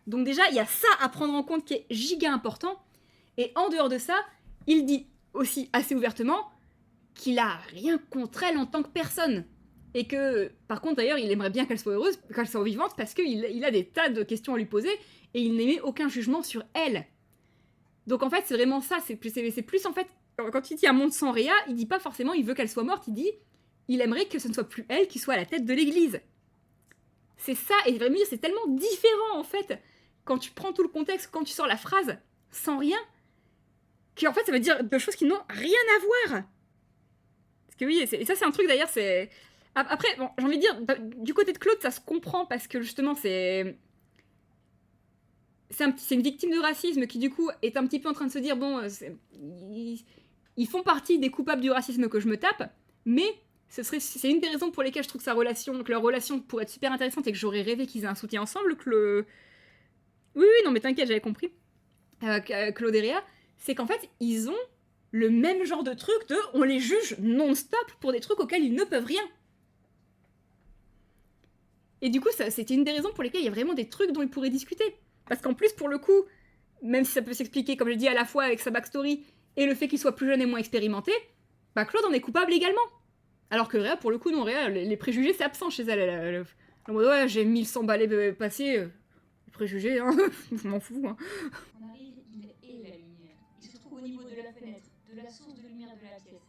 Donc déjà, il y a ça à prendre en compte qui est giga important. Et en dehors de ça, il dit aussi assez ouvertement qu'il a rien contre elle en tant que personne. Et que, par contre, d'ailleurs, il aimerait bien qu'elle soit heureuse, qu'elle soit vivante, parce qu'il a des tas de questions à lui poser, et il n'émet aucun jugement sur elle. Donc en fait, c'est vraiment ça, c'est plus en fait, quand il dit un monde sans Rhea, il dit pas forcément il veut qu'elle soit morte, il dit il aimerait que ce ne soit plus elle qui soit à la tête de l'église. C'est ça, et vraiment, c'est tellement différent en fait, quand tu prends tout le contexte, quand tu sors la phrase sans rien, qu'en fait ça veut dire deux choses qui n'ont rien à voir. Parce que oui, et ça c'est un truc d'ailleurs, c'est... Après, bon, j'ai envie de dire, du côté de Claude, ça se comprend, parce que justement c'est une victime de racisme qui du coup est un petit peu en train de se dire bon, ils font partie des coupables du racisme que je me tape, mais c'est une des raisons pour lesquelles je trouve que leur relation pourrait être super intéressante et que j'aurais rêvé qu'ils aient un soutien ensemble, oui, non mais t'inquiète, j'avais compris, Claude et Rhea, c'est qu'en fait ils ont le même genre de truc de on les juge non-stop pour des trucs auxquels ils ne peuvent rien. Et du coup, c'était une des raisons pour lesquelles il y a vraiment des trucs dont il pourrait discuter. Parce qu'en plus, pour le coup, même si ça peut s'expliquer, comme je dis, à la fois avec sa backstory et le fait qu'il soit plus jeune et moins expérimenté, bah Claude en est coupable également. Alors que Réa, pour le coup, non, Réa, les préjugés, c'est absent chez elle. En mode, ouais, j'ai 1100 balais passés, les préjugés, hein, je m'en fous. Hein. On arrive, il est la lumière. Il se trouve au niveau de la fenêtre, de la source de lumière de la pièce.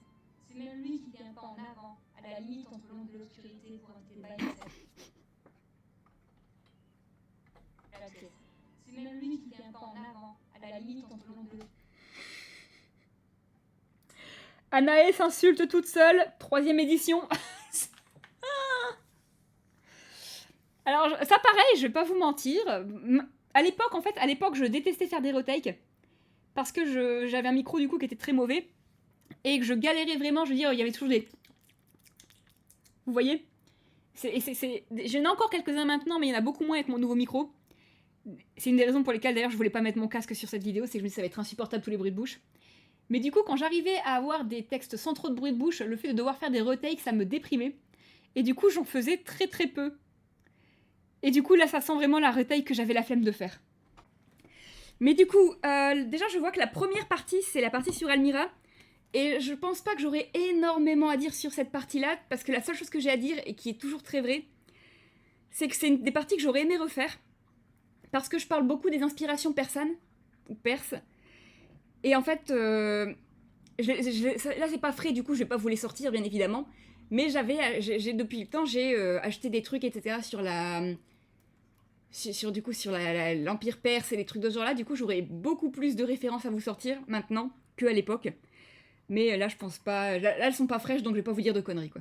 C'est même lui qui fait un pas en avant, à la limite entre l'ombre et l'obscurité pour inviter Baye à la pièce. C'est même lui qui fait un pas en avant, à la limite entre l'ombre et l'obscurité. Anaë s'insulte toute seule, 3e édition. Alors, ça pareil, je vais pas vous mentir. À l'époque, je détestais faire des retakes. Parce que j'avais un micro du coup qui était très mauvais. Et que je galérais vraiment, je veux dire, il y avait toujours des... Vous voyez ? J'en ai encore quelques-uns maintenant, mais il y en a beaucoup moins avec mon nouveau micro. C'est une des raisons pour lesquelles d'ailleurs je voulais pas mettre mon casque sur cette vidéo, c'est que je me dis ça va être insupportable tous les bruits de bouche. Mais du coup, quand j'arrivais à avoir des textes sans trop de bruit de bouche, le fait de devoir faire des retakes, ça me déprimait. Et du coup, j'en faisais très très peu. Et du coup, là, ça sent vraiment la retake que j'avais la flemme de faire. Mais du coup, déjà, je vois que la première partie, c'est la partie sur Almira. Et je pense pas que j'aurai énormément à dire sur cette partie-là, parce que la seule chose que j'ai à dire, et qui est toujours très vraie, c'est que c'est une des parties que j'aurais aimé refaire. Parce que je parle beaucoup des inspirations persanes, ou perses. Et en fait, là c'est pas frais, du coup je vais pas vous les sortir bien évidemment, mais depuis le temps j'ai acheté des trucs etc. sur l'Empire perse et les trucs de ce genre là, du coup j'aurais beaucoup plus de références à vous sortir maintenant qu'à l'époque. Mais là je pense pas, là elles sont pas fraîches donc je vais pas vous dire de conneries quoi.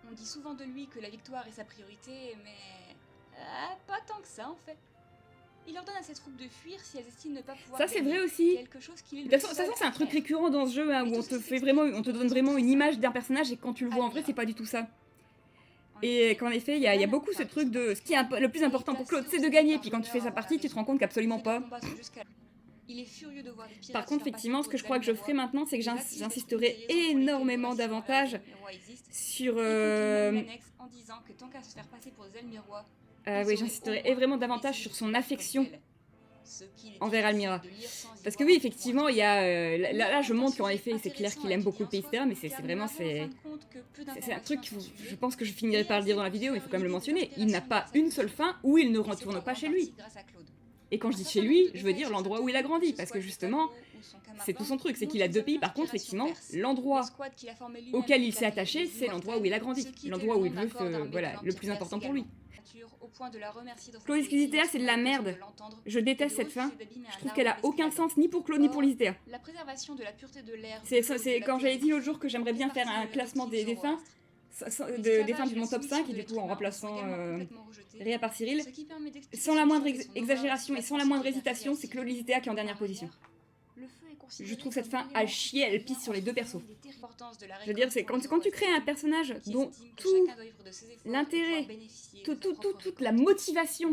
On dit souvent de lui que la victoire est sa priorité, mais pas tant que ça en fait. Il ordonne à ses troupes de fuir si elles estiment ne pas pouvoir. Ça c'est vrai aussi. Quelque chose qui De toute façon, c'est un truc récurrent dans ce jeu hein, où on te donne vraiment une image d'un personnage et quand tu le vois en vrai, c'est pas du tout ça. Et qu'en effet, il y a beaucoup ce truc de ce qui est le plus important pour Claude, c'est de gagner. Puis quand tu fais sa partie, tu te rends compte qu'absolument pas. Par contre, effectivement, ce que je crois que je ferai maintenant, c'est que j'insisterai énormément davantage sur. Oui, j'insisterai vraiment davantage sur son affection envers Almira. Parce que oui, effectivement, il y a... là, je montre qu'en effet, c'est clair qu'il aime beaucoup le pays, etc. Mais c'est vraiment... C'est un truc, je pense que je finirai par le dire dans la vidéo, mais il faut quand même le mentionner. Il n'a pas une seule fin où il ne retourne pas chez lui. Et quand je dis chez lui, je veux dire l'endroit où il a grandi. Parce que justement, c'est tout son truc. C'est qu'il a 2 pays. Par contre, effectivement, l'endroit auquel il s'est attaché, c'est l'endroit où il a grandi. L'endroit où il veut, voilà, le plus important pour lui. Claude Exquisitea, c'est de la merde. Je déteste cette fin. Je trouve qu'elle a aucun sens ni pour Claude ni pour Exquisitea. C'est quand j'avais dit l'autre jour que j'aimerais bien faire un classement des fins, des fins de mon top 5, et du coup en remplaçant Réa par Cyril, sans la moindre exagération et sans la moindre hésitation, c'est Claude Exquisitea qui est en dernière position. Je trouve cette fin à chier, elle pisse sur les 2 persos. Je veux dire, c'est quand tu crées un personnage dont tout l'intérêt, toute la motivation,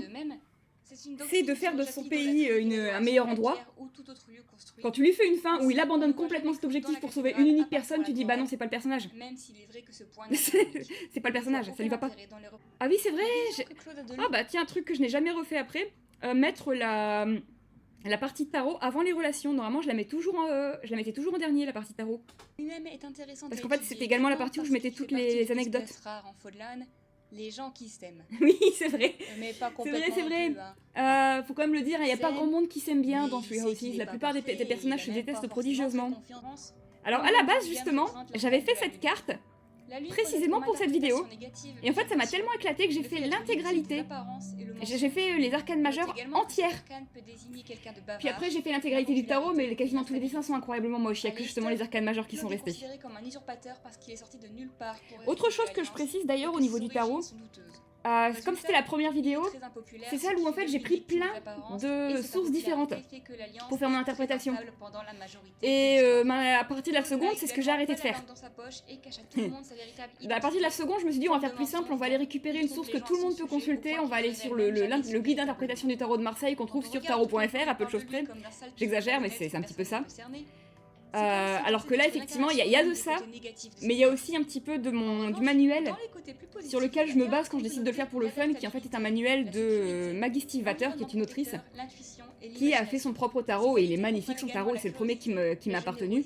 c'est de faire de son pays un meilleur endroit. Quand tu lui fais une fin où il abandonne complètement cet objectif pour sauver une unique personne, tu dis bah non, c'est pas le personnage. C'est pas le personnage, ça lui va pas. Ah oui, c'est vrai. Ah bah tiens, un truc que je n'ai jamais refait après, mettre la partie de tarot avant les relations. Normalement, je la mettais toujours en dernier, la partie de tarot. Parce qu'en fait, c'était également la partie où je mettais toutes les anecdotes. Les gens qui s'aiment. Oui, c'est vrai. Mais pas c'est vrai. Faut quand même le dire, il n'y a pas grand monde qui s'aime bien dans Three Houses. La plupart des personnages se détestent prodigieusement. Alors à la base, justement, j'avais fait cette carte précisément pour cette vidéo. Et en fait, ça m'a tellement éclaté que j'ai fait l'intégralité. J'ai fait les arcanes majeures entières. Puis après, j'ai fait l'intégralité du tarot, mais quasiment tous les dessins sont incroyablement moches. Il n'y a que justement les arcanes majeures qui sont restés. Autre chose que je précise d'ailleurs au niveau du tarot, comme c'était la première vidéo, c'est celle où en fait j'ai pris plein de sources différentes pour faire mon interprétation. Et à partir de la seconde, c'est ce que j'ai arrêté de faire. À partir de la seconde, je me suis dit on va faire plus simple, on va aller récupérer une source que tout le monde peut consulter, on va aller sur le guide d'interprétation du tarot de Marseille qu'on trouve sur tarot.fr, à peu de choses près. J'exagère, mais c'est un petit peu ça. Alors que là, effectivement, il y a de ça, mais il y a aussi un petit peu du manuel sur lequel je me base quand je décide de le faire pour le fun, qui en fait est un manuel de Maggie Stiefvater, qui est une autrice, qui a fait son propre tarot, et il est magnifique son tarot, et c'est le premier qui m'a appartenu.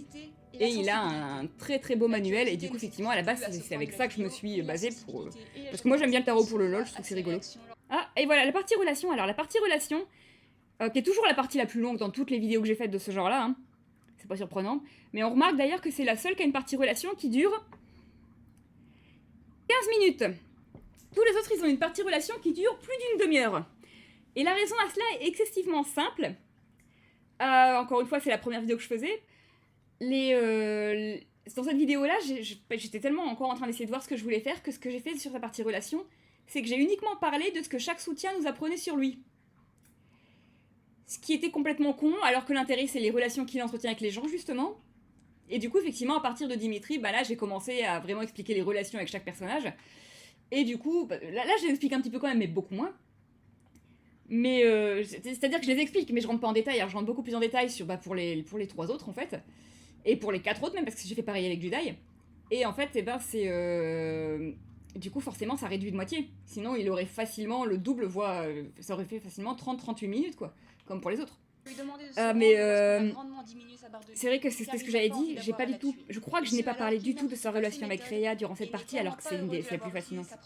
Et il a un très très beau manuel, et du coup, effectivement, à la base, c'est avec ça que je me suis basée pour... parce que moi, j'aime bien le tarot pour le LOL, je trouve que c'est rigolo. Ah, et voilà, la partie relation. Alors, la partie relation, qui est toujours la partie la plus longue dans toutes les vidéos que j'ai faites de ce genre-là, hein. C'est pas surprenant. Mais on remarque d'ailleurs que c'est la seule qui a une partie relation qui dure 15 minutes. Tous les autres, ils ont une partie relation qui dure plus d'une demi-heure. Et la raison à cela est excessivement simple. Encore une fois, c'est la première vidéo que je faisais. Dans cette vidéo-là, j'étais tellement encore en train d'essayer de voir ce que je voulais faire que ce que j'ai fait sur sa partie relation, c'est que j'ai uniquement parlé de ce que chaque soutien nous apprenait sur lui. Ce qui était complètement con, alors que l'intérêt, c'est les relations qu'il entretient avec les gens, justement. Et du coup, effectivement, à partir de Dimitri, là, j'ai commencé à vraiment expliquer les relations avec chaque personnage. Et du coup, là, je les explique un petit peu quand même, mais beaucoup moins. Mais, c'est-à-dire que je les explique, mais je rentre pas en détail. Alors, je rentre beaucoup plus en détail pour les 3 autres, en fait. Et pour les 4 autres, même, parce que j'ai fait pareil avec Judai. Et en fait, du coup, forcément, ça réduit de moitié. Sinon, il aurait facilement le double, voire... ça aurait fait facilement 30-38 minutes, quoi. Comme pour les autres. C'est vrai que c'était ce que j'avais dit, j'ai pas du tout... Je crois que je n'ai pas parlé du tout de sa relation avec Rhea durant cette partie, alors que c'est la plus fascinante. Ah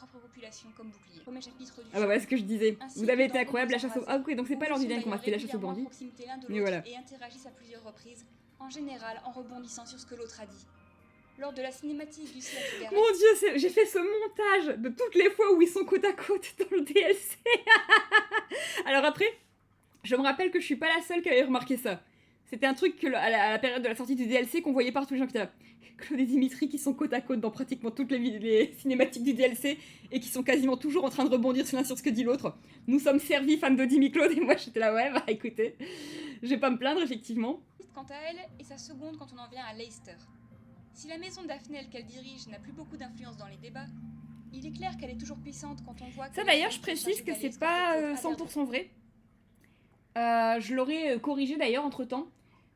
bah voilà ce que je disais. Vous avez été incroyable, la chasse au... Ah ok, donc c'est pas lors du dernier qu'on m'a fait la chasse aux bandits. Mais voilà. Et interagissent à plusieurs reprises, en général en rebondissant sur ce que l'autre a dit. Lors de la cinématique du ciel... Mon dieu, j'ai fait ce montage de toutes les fois où ils sont côte à côte dans le DLC. Alors après... Je me rappelle que je suis pas la seule qui avait remarqué ça. C'était un truc à la période de la sortie du DLC qu'on voyait partout les gens qui étaient là. Claude et Dimitri qui sont côte à côte dans pratiquement toutes les cinématiques du DLC et qui sont quasiment toujours en train de rebondir sur l'un sur ce que dit l'autre. Nous sommes servis fans de Dimi Claude et moi j'étais là ouais bah écoutez, je vais pas me plaindre effectivement. Quant à elle et sa seconde quand on en vient à Leicester. Si la maison Daphne qu'elle dirige n'a plus beaucoup d'influence dans les débats, il est clair qu'elle est toujours puissante quand on voit que... Ça d'ailleurs je précise que c'est pas 100% vrai. Je l'aurais corrigé d'ailleurs entre temps.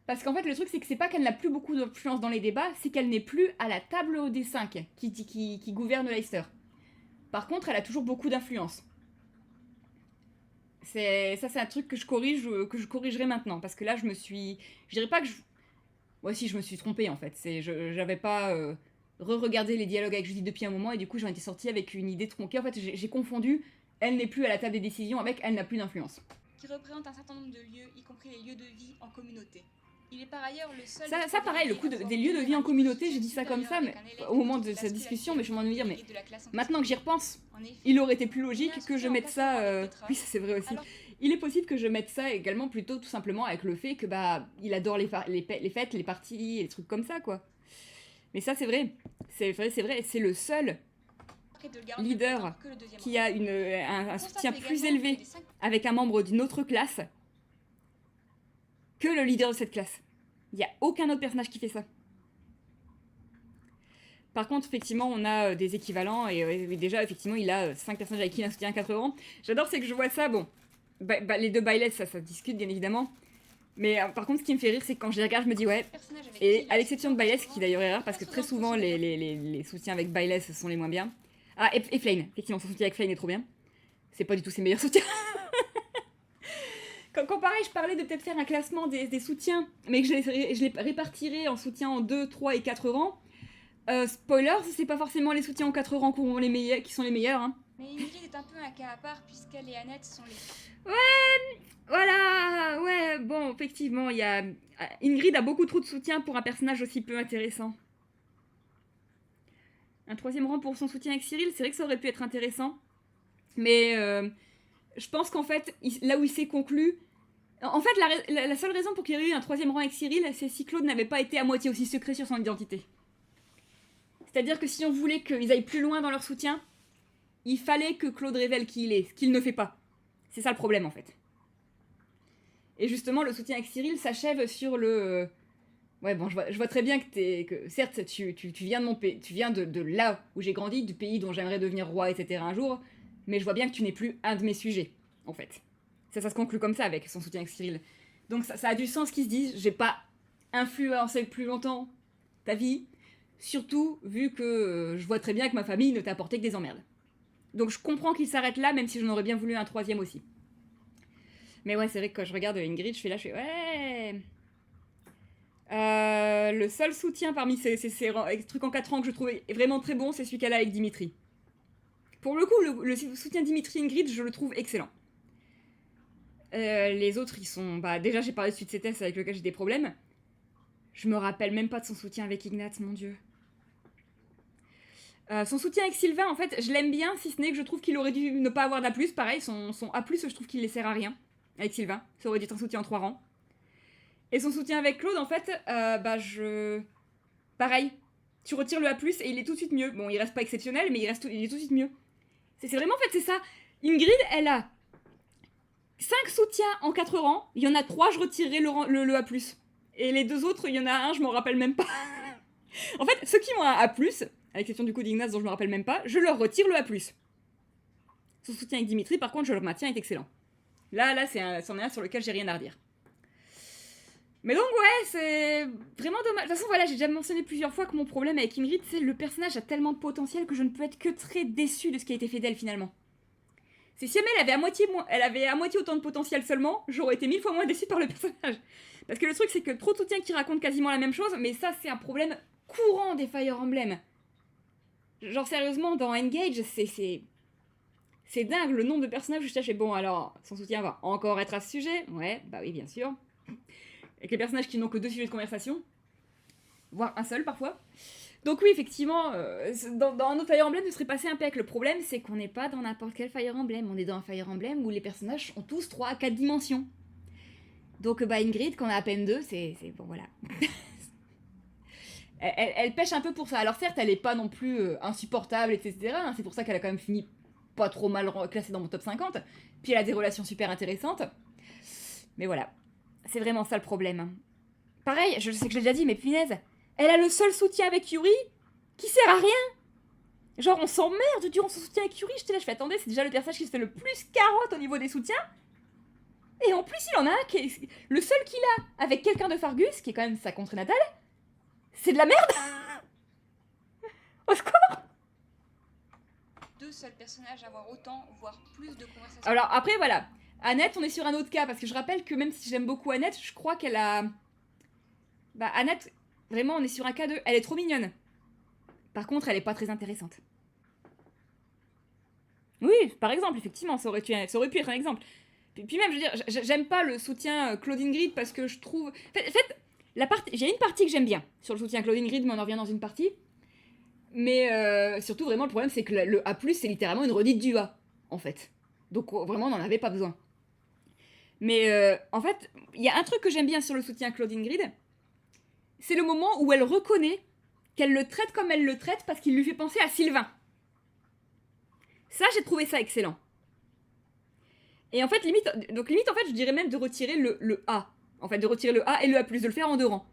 Parce qu'en fait, le truc, c'est que c'est pas qu'elle n'a plus beaucoup d'influence dans les débats, c'est qu'elle n'est plus à la table des 5 qui gouverne Leicester. Par contre, elle a toujours beaucoup d'influence. C'est un truc que je corrigerai maintenant. Parce que là, je dirais pas que Ouais, si, je me suis trompée en fait. J'avais pas re-regardé les dialogues avec Judith depuis un moment et du coup, j'en étais sortie avec une idée tronquée. En fait, j'ai confondu. Elle n'est plus à la table des décisions avec elle n'a plus d'influence. Qui représente un certain nombre de lieux, y compris les lieux de vie en communauté. Il est par ailleurs le seul... Ça pareil, le coup des lieux de vie en communauté, j'ai dit ça comme ça, mais au moment de cette discussion, mais je me demande de me dire, mais maintenant que j'y repense, il aurait été plus logique que je mette ça... Oui, ça c'est vrai aussi. Il est possible que je mette ça également plutôt tout simplement avec le fait que il adore les fêtes, les parties, les trucs comme ça, quoi. Mais ça c'est vrai, c'est le seul leader qui a un soutien plus élevé avec un membre d'une autre classe que le leader de cette classe. Il n'y a aucun autre personnage qui fait ça. Par contre, effectivement, on a des équivalents, et déjà, effectivement, il a 5 personnages avec qui il a un soutien à 4 rangs. J'adore, c'est que je vois ça, bon, les deux Byleth, ça se discute, bien évidemment. Mais par contre, ce qui me fait rire, c'est que quand je les regarde, je me dis, ouais, et à l'exception de Byleth, qui d'ailleurs est rare, parce que très souvent, les soutiens avec Byleth sont les moins bien. Ah, et Flame, effectivement, son soutien avec Flame est trop bien. C'est pas du tout ses meilleurs soutiens. Quand pareil, je parlais de peut-être faire un classement des soutiens, mais que je les répartirais en soutiens en 2, 3 et 4 rangs. Spoiler, c'est pas forcément les soutiens en 4 rangs qui sont les meilleurs. Hein. Mais Ingrid est un peu un cas à part, puisqu'elle et Annette sont les... Ouais, voilà, ouais, bon, effectivement, Ingrid a beaucoup trop de soutien pour un personnage aussi peu intéressant. Un 3e rang pour son soutien avec Cyril, c'est vrai que ça aurait pu être intéressant. Mais je pense qu'en fait, là où il s'est conclu... En fait, la seule raison pour qu'il y ait eu un 3e rang avec Cyril, c'est si Claude n'avait pas été à moitié aussi secret sur son identité. C'est-à-dire que si on voulait qu'ils aillent plus loin dans leur soutien, il fallait que Claude révèle qui il est, ce qu'il ne fait pas. C'est ça le problème, en fait. Et justement, le soutien avec Cyril s'achève sur le... Ouais, bon, je vois très bien que certes, tu viens de mon pays, tu viens de là où j'ai grandi, du pays dont j'aimerais devenir roi, etc. un jour, mais je vois bien que tu n'es plus un de mes sujets, en fait. Ça se conclut comme ça avec son soutien avec Cyril. Donc ça a du sens qu'ils se disent, j'ai pas influencer plus longtemps ta vie, surtout vu que je vois très bien que ma famille ne t'a apporté que des emmerdes. Donc je comprends qu'il s'arrête là, même si j'en aurais bien voulu un troisième aussi. Mais ouais, c'est vrai que quand je regarde Ingrid, je fais ouais. Le seul soutien parmi ces trucs en 4 ans que je trouvais vraiment très bon, c'est celui qu'elle a avec Dimitri. Pour le coup, le soutien Dimitri-Ingrid, je le trouve excellent. Les autres, ils sont... Bah, déjà, j'ai parlé de celui de ces tests avec lequel j'ai des problèmes. Je me rappelle même pas de son soutien avec Ignatz, mon dieu. Son soutien avec Sylvain, en fait, je l'aime bien, si ce n'est que je trouve qu'il aurait dû ne pas avoir d'A+. Pareil, son A+, je trouve qu'il ne sert à rien avec Sylvain. Ça aurait dû être un soutien en 3 rangs. Et son soutien avec Claude, en fait, pareil, tu retires le A+, et il est tout de suite mieux. Bon, il reste pas exceptionnel, mais il est tout de suite mieux. C'est vraiment, en fait, c'est ça. Ingrid, elle a 5 soutiens en 4 rangs, il y en a 3, je retirerai le A+. Et les 2 autres, il y en a un, je m'en rappelle même pas. En fait, ceux qui ont un A+, à l'exception du coup d'Ignatz dont je me rappelle même pas, je leur retire le A+. Son soutien avec Dimitri, par contre, je le maintiens, est excellent. Là, c'en est un sur lequel j'ai rien à redire. Mais donc ouais, c'est vraiment dommage. De toute façon, voilà, j'ai déjà mentionné plusieurs fois que mon problème avec Ingrid, c'est le personnage a tellement de potentiel que je ne peux être que très déçue de ce qui a été fait d'elle finalement. C'est si elle avait à moitié autant de potentiel seulement, j'aurais été 1000 fois moins déçue par le personnage. Parce que le truc, c'est que trop de soutien qui raconte quasiment la même chose, mais ça, c'est un problème courant des Fire Emblem. Genre sérieusement, dans Engage, c'est dingue le nombre de personnages où je fais bon, alors, son soutien va encore être à ce sujet. Ouais, bah oui, bien sûr. Avec les personnages qui n'ont que 2 sujets de conversation, voire un seul parfois. Donc oui, effectivement, dans un autre Fire Emblem, ce serait passé un peu avec. Le problème, c'est qu'on n'est pas dans n'importe quel Fire Emblem. On est dans un Fire Emblem où les personnages ont tous 3 à 4 dimensions. Donc bah Ingrid, qu'on a à peine 2, c'est bon, voilà. elle pêche un peu pour ça. Alors certes, elle est pas non plus insupportable, etc. Hein, c'est pour ça qu'elle a quand même fini pas trop mal classée dans mon top 50. Puis elle a des relations super intéressantes. Mais voilà, c'est vraiment ça le problème. Pareil, je sais que je l'ai déjà dit, mais punaise, elle a le seul soutien avec Yuri qui sert à rien. Genre, on s'emmerde durant son soutien avec Yuri. J'étais là, je fais attendez, c'est déjà le personnage qui se fait le plus carotte au niveau des soutiens. Et en plus, il en a un qui est... Le seul qu'il a avec quelqu'un de Fargus, qui est quand même sa contrée natale, c'est de la merde. Au secours. 2 seuls personnages à avoir autant, voire plus de conversations. Alors après, voilà. Annette, on est sur un autre cas, parce que je rappelle que même si j'aime beaucoup Annette, je crois qu'elle a... Bah, Annette, vraiment, on est sur un cas de... Elle est trop mignonne. Par contre, elle est pas très intéressante. Oui, par exemple, effectivement, ça aurait pu être un exemple. Puis même, je veux dire, j'aime pas le soutien Claude Ingrid parce que je trouve... En fait, j'ai une partie que j'aime bien sur le soutien Claude Ingrid, mais on en revient dans une partie. Mais surtout, vraiment, le problème, c'est que le A+, c'est littéralement une redite du A, en fait. Donc, vraiment, on n'en avait pas besoin. Mais en fait, il y a un truc que j'aime bien sur le soutien Claude Ingrid, c'est le moment où elle reconnaît qu'elle le traite comme elle le traite parce qu'il lui fait penser à Sylvain. Ça, j'ai trouvé ça excellent. Et en fait, limite, en fait, je dirais même de retirer le A. En fait, de retirer le A et le A+, de le faire en 2 rangs.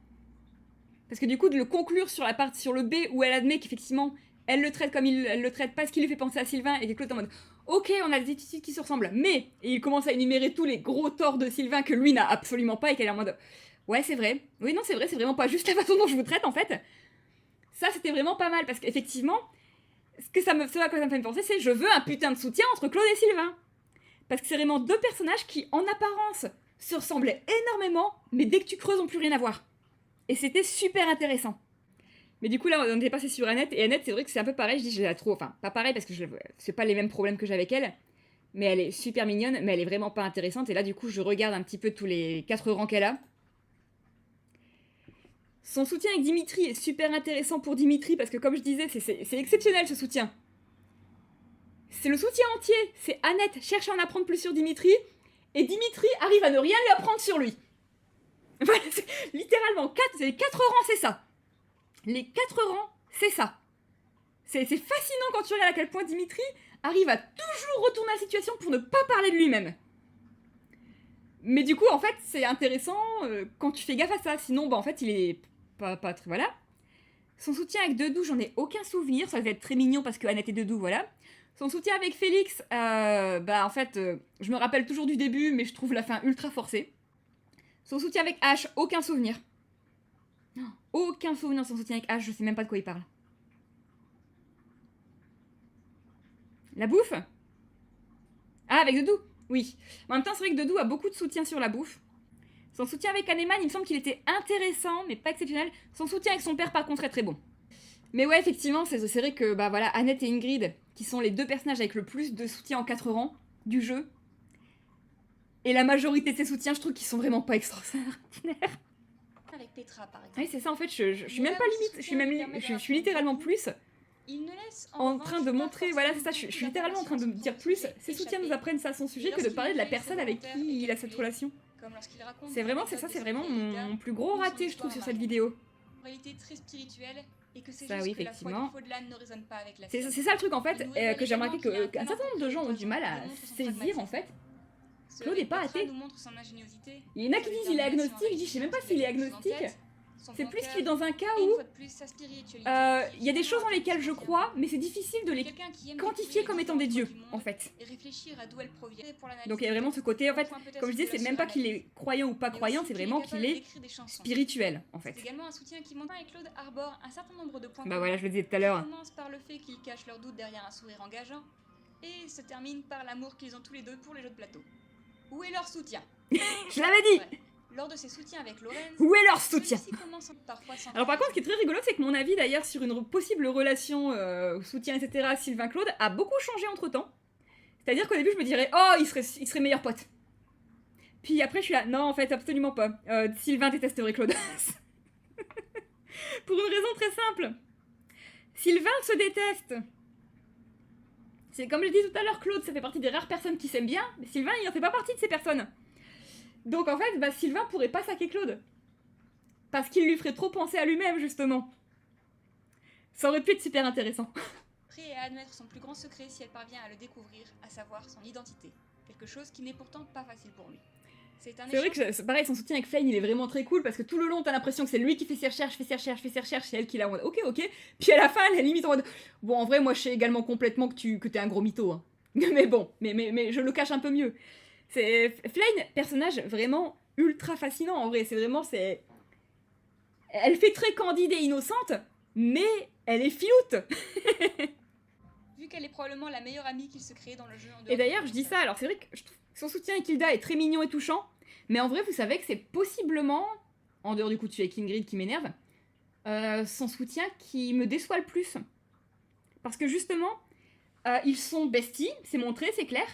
Parce que du coup, de le conclure sur la partie sur le B où elle admet qu'effectivement, elle le traite comme elle le traite parce qu'il lui fait penser à Sylvain et que Claude est en mode ok, on a des attitudes qui se ressemblent, mais... Et il commence à énumérer tous les gros torts de Sylvain que lui n'a absolument pas et qu'elle est en mode ouais, c'est vrai. Oui, non, c'est vrai, c'est vraiment pas juste la façon dont je vous traite, en fait. Ça, c'était vraiment pas mal, parce qu'effectivement, ce à quoi ça me fait penser, c'est je veux un putain de soutien entre Claude et Sylvain. Parce que c'est vraiment 2 personnages qui, en apparence, se ressemblaient énormément, mais dès que tu creuses, n'ont plus rien à voir. Et c'était super intéressant. Mais du coup, là, on est passé sur Annette, et Annette, c'est vrai que c'est un peu pareil, je dis, je la trouve... Enfin, pas pareil, parce que c'est pas les mêmes problèmes que j'ai avec elle, mais elle est super mignonne, mais elle est vraiment pas intéressante, et là, du coup, je regarde un petit peu tous les 4 rangs qu'elle a. Son soutien avec Dimitri est super intéressant pour Dimitri, parce que comme je disais, c'est exceptionnel, ce soutien. C'est le soutien entier, c'est Annette cherche à en apprendre plus sur Dimitri, et Dimitri arrive à ne rien lui apprendre sur lui. Voilà, littéralement, les 4 rangs, c'est ça. Les 4 rangs, c'est ça. C'est fascinant quand tu regardes à quel point Dimitri arrive à toujours retourner la situation pour ne pas parler de lui-même. Mais du coup, en fait, c'est intéressant quand tu fais gaffe à ça. Sinon, bah, en fait, il est pas très... Voilà. Son soutien avec Dedou, j'en ai aucun souvenir. Ça va être très mignon parce que Annette et Dedou, voilà. Son soutien avec Félix, bah, en fait, je me rappelle toujours du début, mais je trouve la fin ultra forcée. Son soutien avec Ash, aucun souvenir. Aucun souvenir sans soutien avec H, je sais même pas de quoi il parle. La bouffe? Ah, avec Doudou? Oui. En même temps, c'est vrai que Doudou a beaucoup de soutien sur la bouffe. Son soutien avec Kahneman, il me semble qu'il était intéressant, mais pas exceptionnel. Son soutien avec son père, par contre, est très bon. Mais ouais, effectivement, c'est vrai que bah voilà, Annette et Ingrid, qui sont les deux personnages avec le plus de soutien en 4 rangs du jeu. Et la majorité de ces soutiens, je trouve qu'ils sont vraiment pas extraordinaires. Avec Petra, par exemple. Oui, c'est ça, en fait, je suis même pas limite, je suis littéralement plus Il ne laisse en train de montrer, voilà, c'est ça, je suis littéralement en train de me dire plus, ces soutiens nous apprennent ça à son sujet que de parler de la personne avec qui il a cette relation. C'est vraiment, c'est ça, c'est vraiment mon plus gros raté, je trouve, sur cette vidéo. Réalité très spirituelle et que c'est Ça, juste oui, que la foi effectivement. de Faudelan ne résonne pas avec la C'est sienne. ça le truc, en fait, que j'ai remarqué qu'un certain nombre de gens ont du mal à saisir, en fait. Claude est pas athée. Il y en a qui disent il est agnostique, je dis je sais même pas s'il est agnostique. C'est plus qu'il est dans un cas où il y a des choses dans lesquelles je crois, mais c'est difficile de les quantifier comme étant des dieux, en fait. Donc il y a vraiment ce côté, en fait, comme je disais, c'est même pas qu'il est croyant ou pas croyant, c'est vraiment qu'il est spirituel, en fait. C'est également un soutien qui montre et Claude arbore un certain nombre de points. Bah voilà, je le disais tout à l'heure. Ça commence par le fait qu'ils cachent leurs doutes derrière un sourire engageant, et se termine par l'amour qu'ils ont tous les deux pour les jeux de plateau. Où est leur soutien? Je l'avais dit. Ouais. Lors de ses soutiens avec Lorenz, où est leur soutien? Parfois Alors par contre, ce qui est très rigolo, c'est que mon avis d'ailleurs sur une possible relation soutien, etc., Sylvain-Claude, a beaucoup changé entre-temps. C'est-à-dire qu'au début, je me dirais, oh, il serait meilleur pote. Puis après, je suis là, non, en fait, absolument pas. Sylvain détesterait Claude. Pour une raison très simple. Sylvain se déteste. C'est comme je l'ai dit tout à l'heure, Claude, ça fait partie des rares personnes qui s'aiment bien, mais Sylvain, il en fait pas partie de ces personnes. Donc en fait, bah, Sylvain pourrait pas saquer Claude. Parce qu'il lui ferait trop penser à lui-même, justement. Ça aurait pu être super intéressant. Prêt à admettre son plus grand secret si elle parvient à le découvrir, à savoir son identité. Quelque chose qui n'est pourtant pas facile pour lui. C'est vrai que, pareil, son soutien avec Flame, il est vraiment très cool, parce que tout le long, t'as l'impression que c'est lui qui fait ses recherches, c'est elle qui l'a en mode ok. Puis à la fin, elle est limite en mode bon, en vrai, moi, je sais également complètement que t'es un gros mytho, hein. Mais bon, mais je le cache un peu mieux. C'est Flame, personnage vraiment ultra fascinant, en vrai, c'est vraiment, elle fait très candide et innocente, mais elle est filoute. Vu qu'elle est probablement la meilleure amie qu'il se crée dans le jeu. Et d'ailleurs, je dis ça, alors c'est vrai que je trouve que son soutien avec Hilda est très mignon et touchant, mais en vrai, vous savez que c'est possiblement, en dehors du coup de celui avec Ingrid qui m'énerve, son soutien qui me déçoit le plus. Parce que justement, ils sont besties, c'est montré, c'est clair,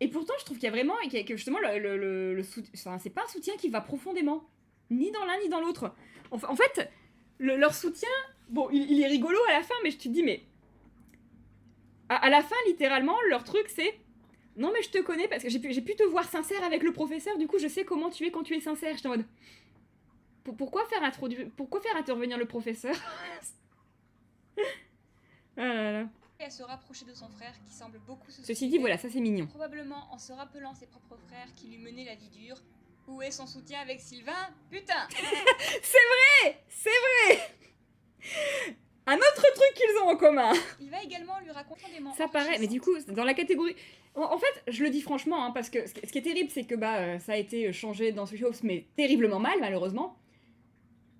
et pourtant je trouve qu'il y a vraiment, que justement, enfin, c'est pas un soutien qui va profondément, ni dans l'un ni dans l'autre. En fait, leur soutien, bon, il est rigolo à la fin, mais je te dis, mais... À la fin, littéralement, leur truc, c'est... Non, mais je te connais parce que j'ai pu te voir sincère avec le professeur, du coup, je sais comment tu es quand tu es sincère. J'étais en mode... Pourquoi faire intervenir le professeur? Ah là là. Et à se rapprocher de son frère qui semble beaucoup se Ceci dit, voilà, ça c'est mignon. Probablement en se rappelant ses propres frères qui lui menaient la vie dure. Où est son soutien avec Sylvain? Putain. C'est vrai. Un autre truc qu'ils ont en commun. Il va également lui raconter des moments. Ça paraît, mais du coup, dans la catégorie... En fait, je le dis franchement, hein, parce que ce qui est terrible, c'est que ça a été changé dans Three Houses, mais terriblement mal, malheureusement.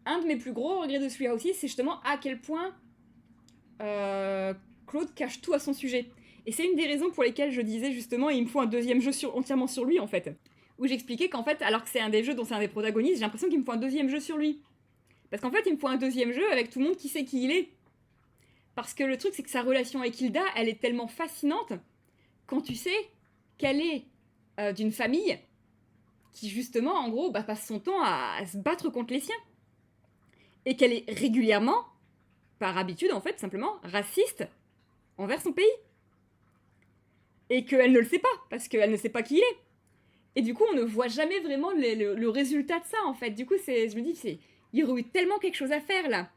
Un de mes plus gros regrets de Three Houses, c'est justement à quel point Claude cache tout à son sujet. Et c'est une des raisons pour lesquelles je disais justement, il me faut un deuxième jeu entièrement sur lui, en fait. Où j'expliquais qu'en fait, alors que c'est un des jeux dont c'est un des protagonistes, j'ai l'impression qu'il me faut un deuxième jeu sur lui. Parce qu'en fait, il me faut un deuxième jeu avec tout le monde qui sait qui il est. Parce que le truc, c'est que sa relation avec Hilda, elle est tellement fascinante quand tu sais qu'elle est d'une famille qui, justement, en gros, passe son temps à se battre contre les siens. Et qu'elle est régulièrement, par habitude, en fait, simplement, raciste envers son pays. Et qu'elle ne le sait pas, parce qu'elle ne sait pas qui il est. Et du coup, on ne voit jamais vraiment le résultat de ça, en fait. Du coup, je me dis, il y aurait eu tellement quelque chose à faire, là.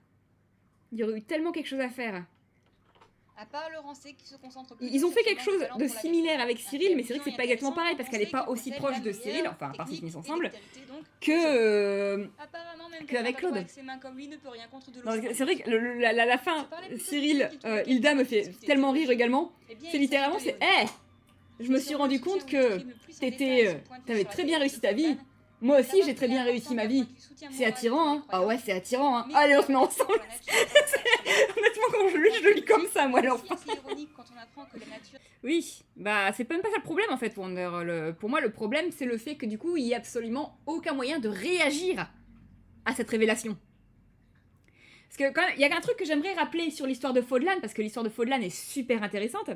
Il y aurait eu tellement quelque chose à faire. À part le Rancé qui se concentre plus Ils ont fait quelque chose de similaire avec Cyril, mais c'est vrai que c'est pas exactement pareil, parce qu'elle est pas aussi proche de Cyril, enfin, à part s'ils finissent ensemble, qu'avec Claude. C'est vrai que la fin, Cyril, Hilda me fait tellement rire également. C'est littéralement, je me suis rendu compte que t'avais très bien réussi ta vie, Moi aussi, j'ai très bien réussi ma vie. C'est attirant, hein. Ah ouais, c'est attirant, hein. Allez, on se met ensemble. Honnêtement, quand je le lis comme ça, moi, alors. Oui, bah c'est même pas ça le problème en fait, Wonder. Pour moi, le problème, c'est le fait que du coup, il y a absolument aucun moyen de réagir à cette révélation. Parce que quand même, il y a un truc que j'aimerais rappeler sur l'histoire de Faudlan, parce que l'histoire de Faudlan est super intéressante.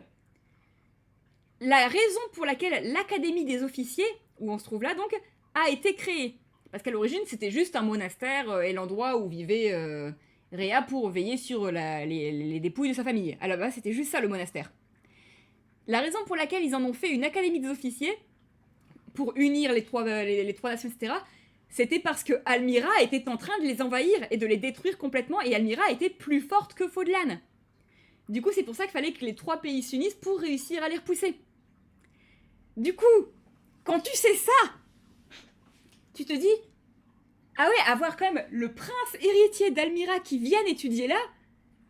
La raison pour laquelle l'Académie des officiers, où on se trouve là donc, a été créée. Parce qu'à l'origine, c'était juste un monastère et l'endroit où vivait Rhea pour veiller sur les dépouilles de sa famille. À la base, c'était juste ça le monastère. La raison pour laquelle ils en ont fait une Académie des officiers, pour unir les trois nations, etc., c'était parce que Almyra était en train de les envahir et de les détruire complètement, et Almyra était plus forte que Faudlan. Du coup, c'est pour ça qu'il fallait que les 3 pays s'unissent pour réussir à les repousser. Du coup, quand tu sais ça, tu te dis, ah ouais, avoir quand même le prince héritier d'Almyra qui vienne étudier là,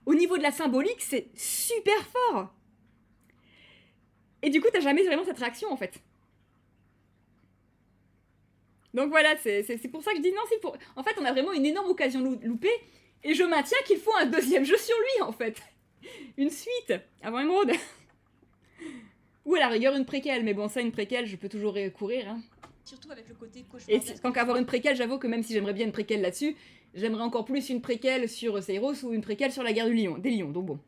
au niveau de la symbolique, c'est super fort. Et du coup, t'as jamais vraiment cette réaction en fait. Donc voilà, c'est pour ça que je dis non, c'est pour... En fait, on a vraiment une énorme occasion loupée, et je maintiens qu'il faut un 2e jeu sur lui en fait. Une suite, avant Émeraude. Ou à la rigueur une préquelle, mais bon ça, une préquelle, je peux toujours courir. Hein. Surtout avec le côté cauchemar. Et tant qu'avoir une préquelle, j'avoue que même si j'aimerais bien une préquelle là-dessus, j'aimerais encore plus une préquelle sur Seiros ou une préquelle sur la guerre des lions, donc bon.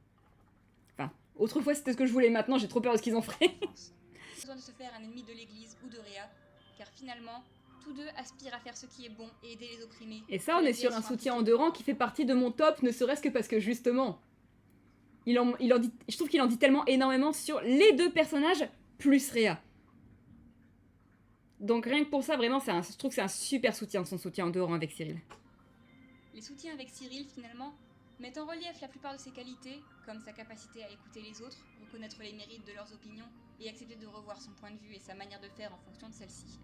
Enfin, autrefois c'était ce que je voulais, maintenant j'ai trop peur de ce qu'ils en feraient. Besoin de se faire un ennemi de l'église ou de Rhea, car finalement, tous deux aspirent à faire ce qui est bon et aider les opprimés. Et ça, on est sur un soutien en 2 rangs qui fait partie de mon top, ne serait-ce que parce que justement, je trouve qu'il en dit tellement énormément sur les 2 personnages plus Rhea. Donc rien que pour ça, vraiment, je trouve que c'est un super soutien, son soutien en 2 rangs avec Cyril. Les soutiens avec Cyril, finalement, mettent en relief la plupart de ses qualités, comme sa capacité à écouter les autres, reconnaître les mérites de leurs opinions et accepter de revoir son point de vue et sa manière de faire en fonction de celle-ci.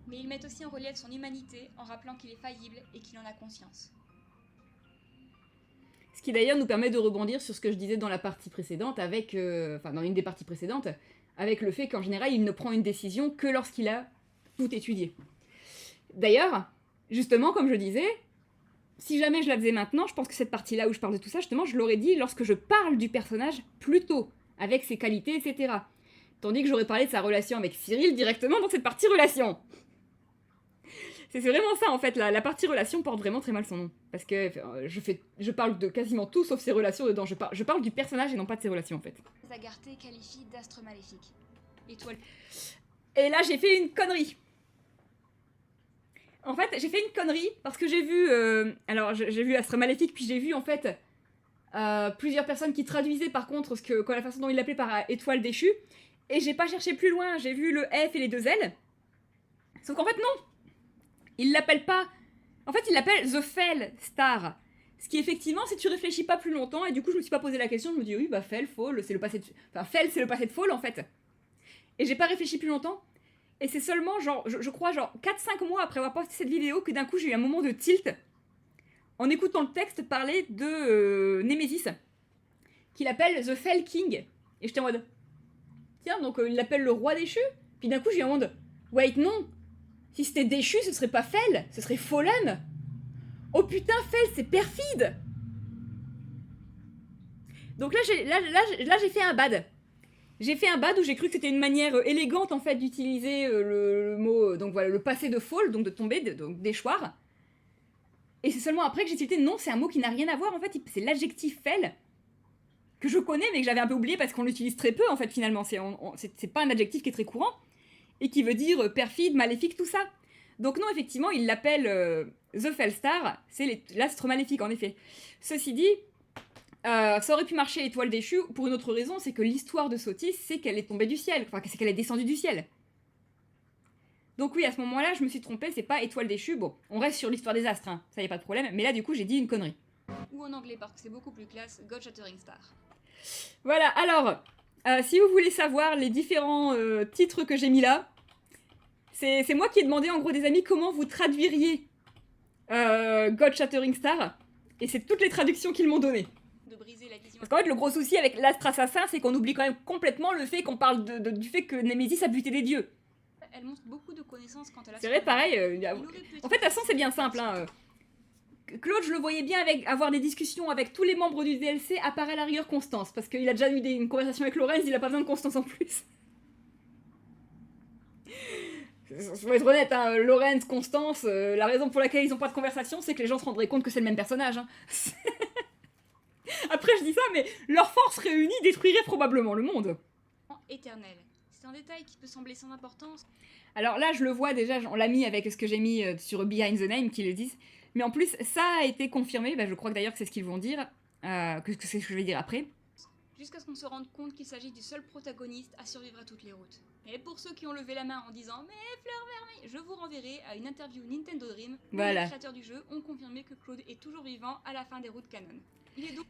Mais ils mettent aussi en relief son humanité en rappelant qu'il est faillible et qu'il en a conscience. Ce qui d'ailleurs nous permet de rebondir sur ce que je disais dans la partie précédente, dans une des parties précédentes, avec le fait qu'en général il ne prend une décision que lorsqu'il a tout étudié. D'ailleurs, justement, comme je disais, si jamais je la faisais maintenant, je pense que cette partie-là où je parle de tout ça, justement, je l'aurais dit lorsque je parle du personnage plus tôt, avec ses qualités, etc. Tandis que j'aurais parlé de sa relation avec Cyril directement dans cette partie relation. C'est vraiment ça, en fait, la partie relation porte vraiment très mal son nom. Parce que je parle de quasiment tout sauf ses relations dedans. Je parle du personnage et non pas de ses relations, en fait. Zagarté qualifie d'astre maléfique. Étoile. Et là, j'ai fait une connerie. En fait, j'ai fait une connerie parce que j'ai vu... j'ai vu Astre Maléfique, puis j'ai vu, en fait, plusieurs personnes qui traduisaient, par contre, la façon dont il l'appelait par étoile déchue. Et j'ai pas cherché plus loin, j'ai vu le F et les 2 L. Sauf qu'en fait, non. Il l'appelle pas... En fait, il l'appelle The Fell Star. Ce qui, effectivement, si tu réfléchis pas plus longtemps, et du coup, je me suis pas posé la question, je me dis, oui, bah, Fell, Fall, c'est le passé de... Enfin, Fell, c'est le passé de Fall, en fait. Et j'ai pas réfléchi plus longtemps. Et c'est seulement, genre, je crois, genre, 4-5 mois après avoir posté cette vidéo que d'un coup, j'ai eu un moment de tilt en écoutant le texte parler de Némésis, qu'il appelle The Fell King. Et j'étais en mode... Tiens, donc il l'appelle le roi déchu. Puis d'un coup, j'ai eu en mode... Wait, non. Si c'était déchu, ce serait pas Fell, ce serait Fallen. Oh putain, Fell, c'est perfide. Donc là, j'ai fait un bad. J'ai fait un bad où j'ai cru que c'était une manière élégante, en fait, d'utiliser le mot... donc voilà, le passé de fall, donc de tomber, donc d'échoir. Et c'est seulement après que j'ai tilté, non, c'est un mot qui n'a rien à voir, en fait, c'est l'adjectif Fell, que je connais, mais que j'avais un peu oublié parce qu'on l'utilise très peu, en fait, finalement. C'est pas un adjectif qui est très courant, et qui veut dire perfide, maléfique, tout ça. Donc non, effectivement, il l'appelle The Fellstar, c'est l'astre maléfique, en effet. Ceci dit, ça aurait pu marcher Étoile déchue pour une autre raison, c'est que l'histoire de Sotis, c'est qu'elle est tombée du ciel, enfin, c'est qu'elle est descendue du ciel. Donc oui, à ce moment-là, je me suis trompée, c'est pas Étoile déchue, bon, on reste sur l'histoire des astres, hein, ça y a pas de problème, mais là, du coup, j'ai dit une connerie. Ou en anglais, parce que c'est beaucoup plus classe, God Shattering Star. Voilà, alors, si vous voulez savoir les différents titres que j'ai mis là, c'est moi qui ai demandé en gros des amis comment vous traduiriez God Shattering Star, et c'est toutes les traductions qu'ils m'ont données. De briser la vision. Parce qu'en fait, le gros souci avec l'astre assassin, c'est qu'on oublie quand même complètement le fait qu'on parle du fait que Némésis a buté des dieux. elle montre beaucoup de connaissances quant à la C'est vrai, pareil. En fait, de toute façon, c'est bien simple. simple. Hein. Claude, je le voyais bien avoir des discussions avec tous les membres du DLC, à part à la rigueur Constance, parce qu'il a déjà eu une conversation avec Lorenz, il a pas besoin de Constance en plus. Faut être honnête, hein, Lorenz, Constance, la raison pour laquelle ils ont pas de conversation, c'est que les gens se rendraient compte que c'est le même personnage. Hein. Après, je dis ça, mais leurs forces réunies détruiraient probablement le monde. Éternel. C'est un détail qui peut sembler sans importance. Alors là, je le vois déjà, on l'a mis avec ce que j'ai mis sur Behind the Name, qui le disent. Mais en plus, ça a été confirmé, je crois que d'ailleurs que c'est ce qu'ils vont dire, que c'est ce que je vais dire après. Jusqu'à ce qu'on se rende compte qu'il s'agit du seul protagoniste à survivre à toutes les routes. Et pour ceux qui ont levé la main en disant « Mais Fleur Vermeille », je vous renverrai à une interview Nintendo Dream où voilà. les créateurs du jeu ont confirmé que Claude est toujours vivant à la fin des routes canon. Il est donc...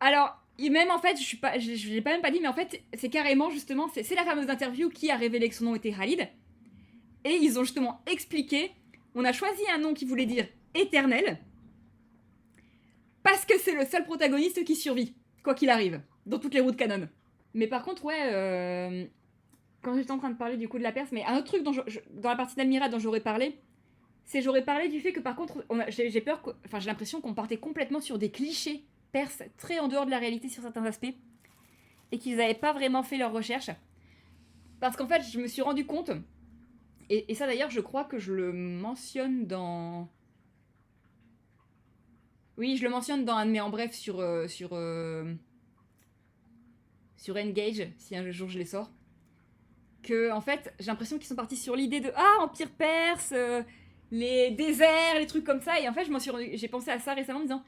Alors, même en fait, je l'ai pas même pas dit, mais en fait, c'est carrément justement, c'est la fameuse interview qui a révélé que son nom était Khalid. Et ils ont justement expliqué, on a choisi un nom qui voulait dire éternel, parce que c'est le seul protagoniste qui survit, quoi qu'il arrive, dans toutes les routes canon. Mais par contre, ouais, quand j'étais en train de parler du coup de la Perse, mais un autre truc dans la partie d'Almira dont j'aurais parlé, c'est j'aurais parlé du fait que par contre, j'ai l'impression qu'on partait complètement sur des clichés perses très en dehors de la réalité sur certains aspects, et qu'ils n'avaient pas vraiment fait leurs recherches. Parce qu'en fait, je me suis rendu compte, et ça d'ailleurs, je crois que je le mentionne dans... Oui, je le mentionne dans un de mes en bref sur Engage, si un jour je les sors. Que, en fait, j'ai l'impression qu'ils sont partis sur l'idée de Empire perse, les déserts, les trucs comme ça. Et en fait, j'ai pensé à ça récemment en me disant,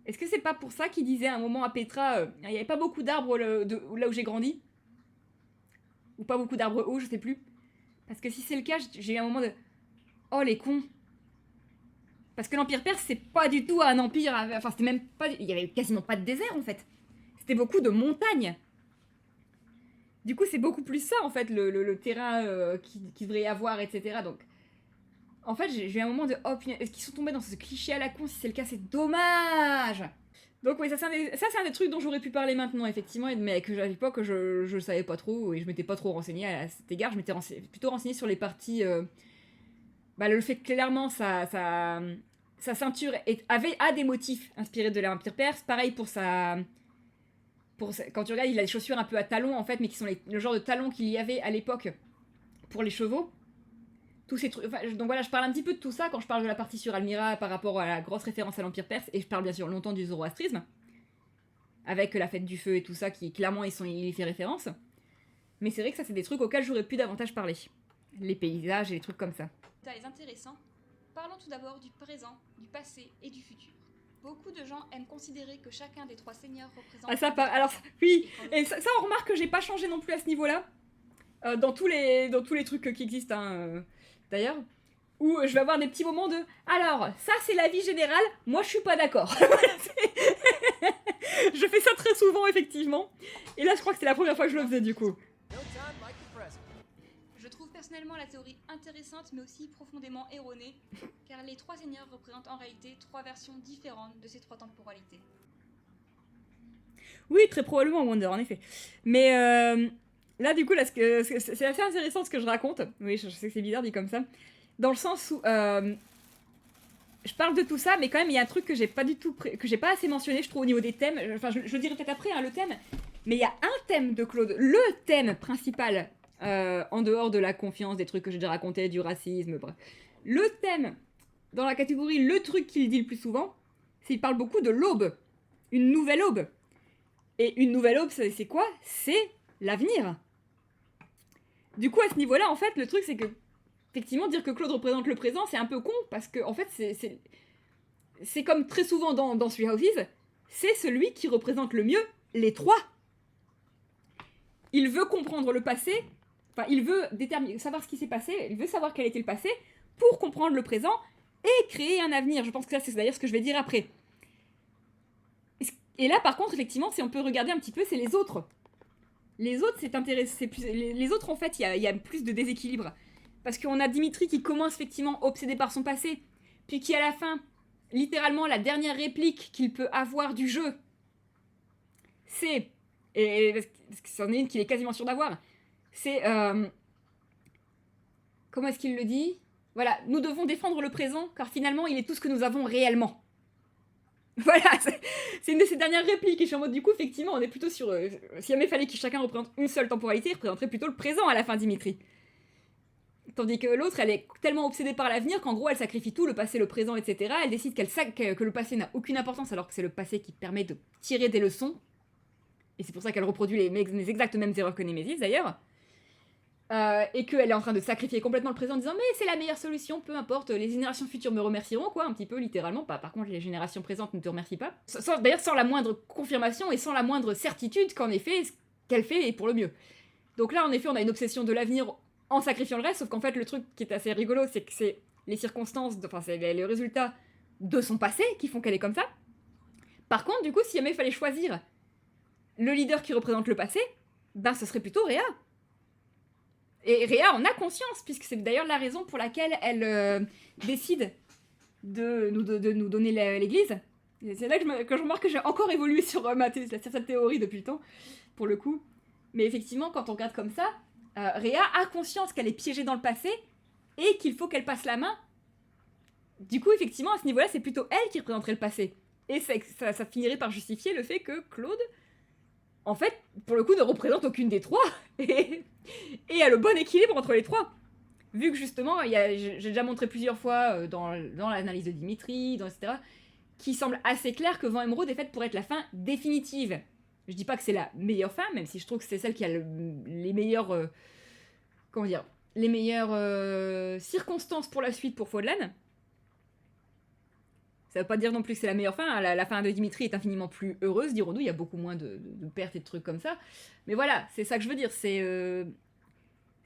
est-ce que c'est pas pour ça qu'ils disaient à un moment à Petra, il n'y avait pas beaucoup d'arbres là où j'ai grandi? Ou pas beaucoup d'arbres hauts, je sais plus. Parce que si c'est le cas, j'ai eu un moment de oh les cons. Parce que l'Empire perse, c'est pas du tout un empire. Enfin, c'était même pas. Il y avait quasiment pas de désert en fait. C'était beaucoup de montagnes. Du coup, c'est beaucoup plus ça en fait, le terrain qui devrait y avoir, etc. Donc, en fait, j'ai eu un moment de oh putain, est-ce qu'ils sont tombés dans ce cliché à la con? Si c'est le cas, c'est dommage. Donc oui, ça c'est un des trucs dont j'aurais pu parler maintenant, effectivement, mais que à l'époque je savais pas trop, et je m'étais pas trop renseignée à cet égard, je m'étais plutôt renseignée sur les parties... le fait que clairement sa ceinture a des motifs inspirés de l'Empire perse, pareil pour quand tu regardes, il a des chaussures un peu à talons en fait, mais qui sont le genre de talons qu'il y avait à l'époque pour les chevaux. Tous ces trucs, donc voilà, je parle un petit peu de tout ça quand je parle de la partie sur Almira par rapport à la grosse référence à l'Empire perse, et je parle bien sûr longtemps du zoroastrisme, avec la fête du feu et tout ça, qui clairement il y fait référence. Mais c'est vrai que ça c'est des trucs auxquels j'aurais pu davantage parler. Les paysages et les trucs comme ça. Détails intéressants. Parlons tout d'abord du présent, du passé et du futur. Beaucoup de gens aiment considérer que chacun des trois seigneurs représente... Alors oui, et ça on remarque que j'ai pas changé non plus à ce niveau-là, dans tous les trucs qui existent, hein, d'ailleurs, où je vais avoir des petits moments de alors, ça c'est l'avis général, moi je suis pas d'accord. Je fais ça très souvent, effectivement, et là je crois que c'est la première fois que je le faisais du coup. Je trouve personnellement la théorie intéressante mais aussi profondément erronée, car les trois seigneurs représentent en réalité trois versions différentes de ces trois temporalités. Oui, très probablement Wonder, en effet. Mais là, du coup, c'est assez intéressant ce que je raconte. Oui, je sais que c'est bizarre dit comme ça. Dans le sens où je parle de tout ça, mais quand même, il y a un truc que j'ai pas assez mentionné, je trouve, au niveau des thèmes. Enfin, je le dirai peut-être après, hein, le thème. Mais il y a un thème de Claude, le thème principal, en dehors de la confiance, des trucs que j'ai déjà racontés, du racisme, bref. Le thème, dans la catégorie, le truc qu'il dit le plus souvent, c'est qu'il parle beaucoup de l'aube. Une nouvelle aube. Et une nouvelle aube, c'est quoi? C'est l'avenir. Du coup, à ce niveau-là, en fait, le truc, c'est que, effectivement, dire que Claude représente le présent, c'est un peu con, parce que, en fait, c'est comme très souvent dans Three Houses, c'est celui qui représente le mieux les trois. Il veut comprendre le passé, enfin, il veut savoir ce qui s'est passé, il veut savoir quel était le passé, pour comprendre le présent, et créer un avenir. Je pense que ça, c'est d'ailleurs ce que je vais dire après. Et là, par contre, effectivement, si on peut regarder un petit peu, c'est les autres. Les autres, c'est intéressant. Les autres, en fait, il y a plus de déséquilibre. Parce qu'on a Dimitri qui commence effectivement obsédé par son passé, puis qui, à la fin, littéralement, la dernière réplique qu'il peut avoir du jeu, c'est... parce que c'en est une qu'il est quasiment sûr d'avoir. C'est... comment est-ce qu'il le dit? Voilà, nous devons défendre le présent, car finalement, il est tout ce que nous avons réellement. Voilà, c'est une de ses dernières répliques, et je suis en mode, du coup, effectivement, on est plutôt sur... si jamais fallait que chacun représente une seule temporalité, il représenterait plutôt le présent à la fin, Dimitri. Tandis que l'autre, elle est tellement obsédée par l'avenir qu'en gros, elle sacrifie tout, le passé, le présent, etc. Elle décide que le passé n'a aucune importance, alors que c'est le passé qui permet de tirer des leçons. Et c'est pour ça qu'elle reproduit les exactes mêmes erreurs que Némésis, d'ailleurs. Et qu'elle est en train de sacrifier complètement le présent en disant mais c'est la meilleure solution, peu importe, les générations futures me remercieront, quoi, un petit peu littéralement. Par contre, les générations présentes ne te remercient pas. D'ailleurs, sans la moindre confirmation et sans la moindre certitude qu'en effet, ce qu'elle fait est pour le mieux. Donc là, en effet, on a une obsession de l'avenir en sacrifiant le reste, sauf qu'en fait, le truc qui est assez rigolo, c'est que c'est les circonstances, enfin, c'est les résultats de son passé qui font qu'elle est comme ça. Par contre, du coup, si jamais il fallait choisir le leader qui représente le passé, ben ce serait plutôt Rhea. Et Rhea en a conscience, puisque c'est d'ailleurs la raison pour laquelle elle décide de nous donner l'église. Et c'est là que je remarque que j'ai encore évolué sur cette théorie depuis le temps, pour le coup. Mais effectivement, quand on regarde comme ça, Rhea a conscience qu'elle est piégée dans le passé et qu'il faut qu'elle passe la main. Du coup, effectivement, à ce niveau-là, c'est plutôt elle qui représenterait le passé. Et ça finirait par justifier le fait que Claude, en fait, pour le coup, ne représente aucune des trois. Et a le bon équilibre entre les trois. Vu que justement, j'ai déjà montré plusieurs fois dans l'analyse de Dimitri, etc., qu'il semble assez clair que Vent Émeraude est faite pour être la fin définitive. Je dis pas que c'est la meilleure fin, même si je trouve que c'est celle qui a les meilleures... comment dire, les meilleures circonstances pour la suite pour Faudlan. Ça veut pas dire non plus que c'est la meilleure fin, hein. La fin de Dimitri est infiniment plus heureuse, dirons-nous, il y a beaucoup moins de pertes et de trucs comme ça. Mais voilà, c'est ça que je veux dire,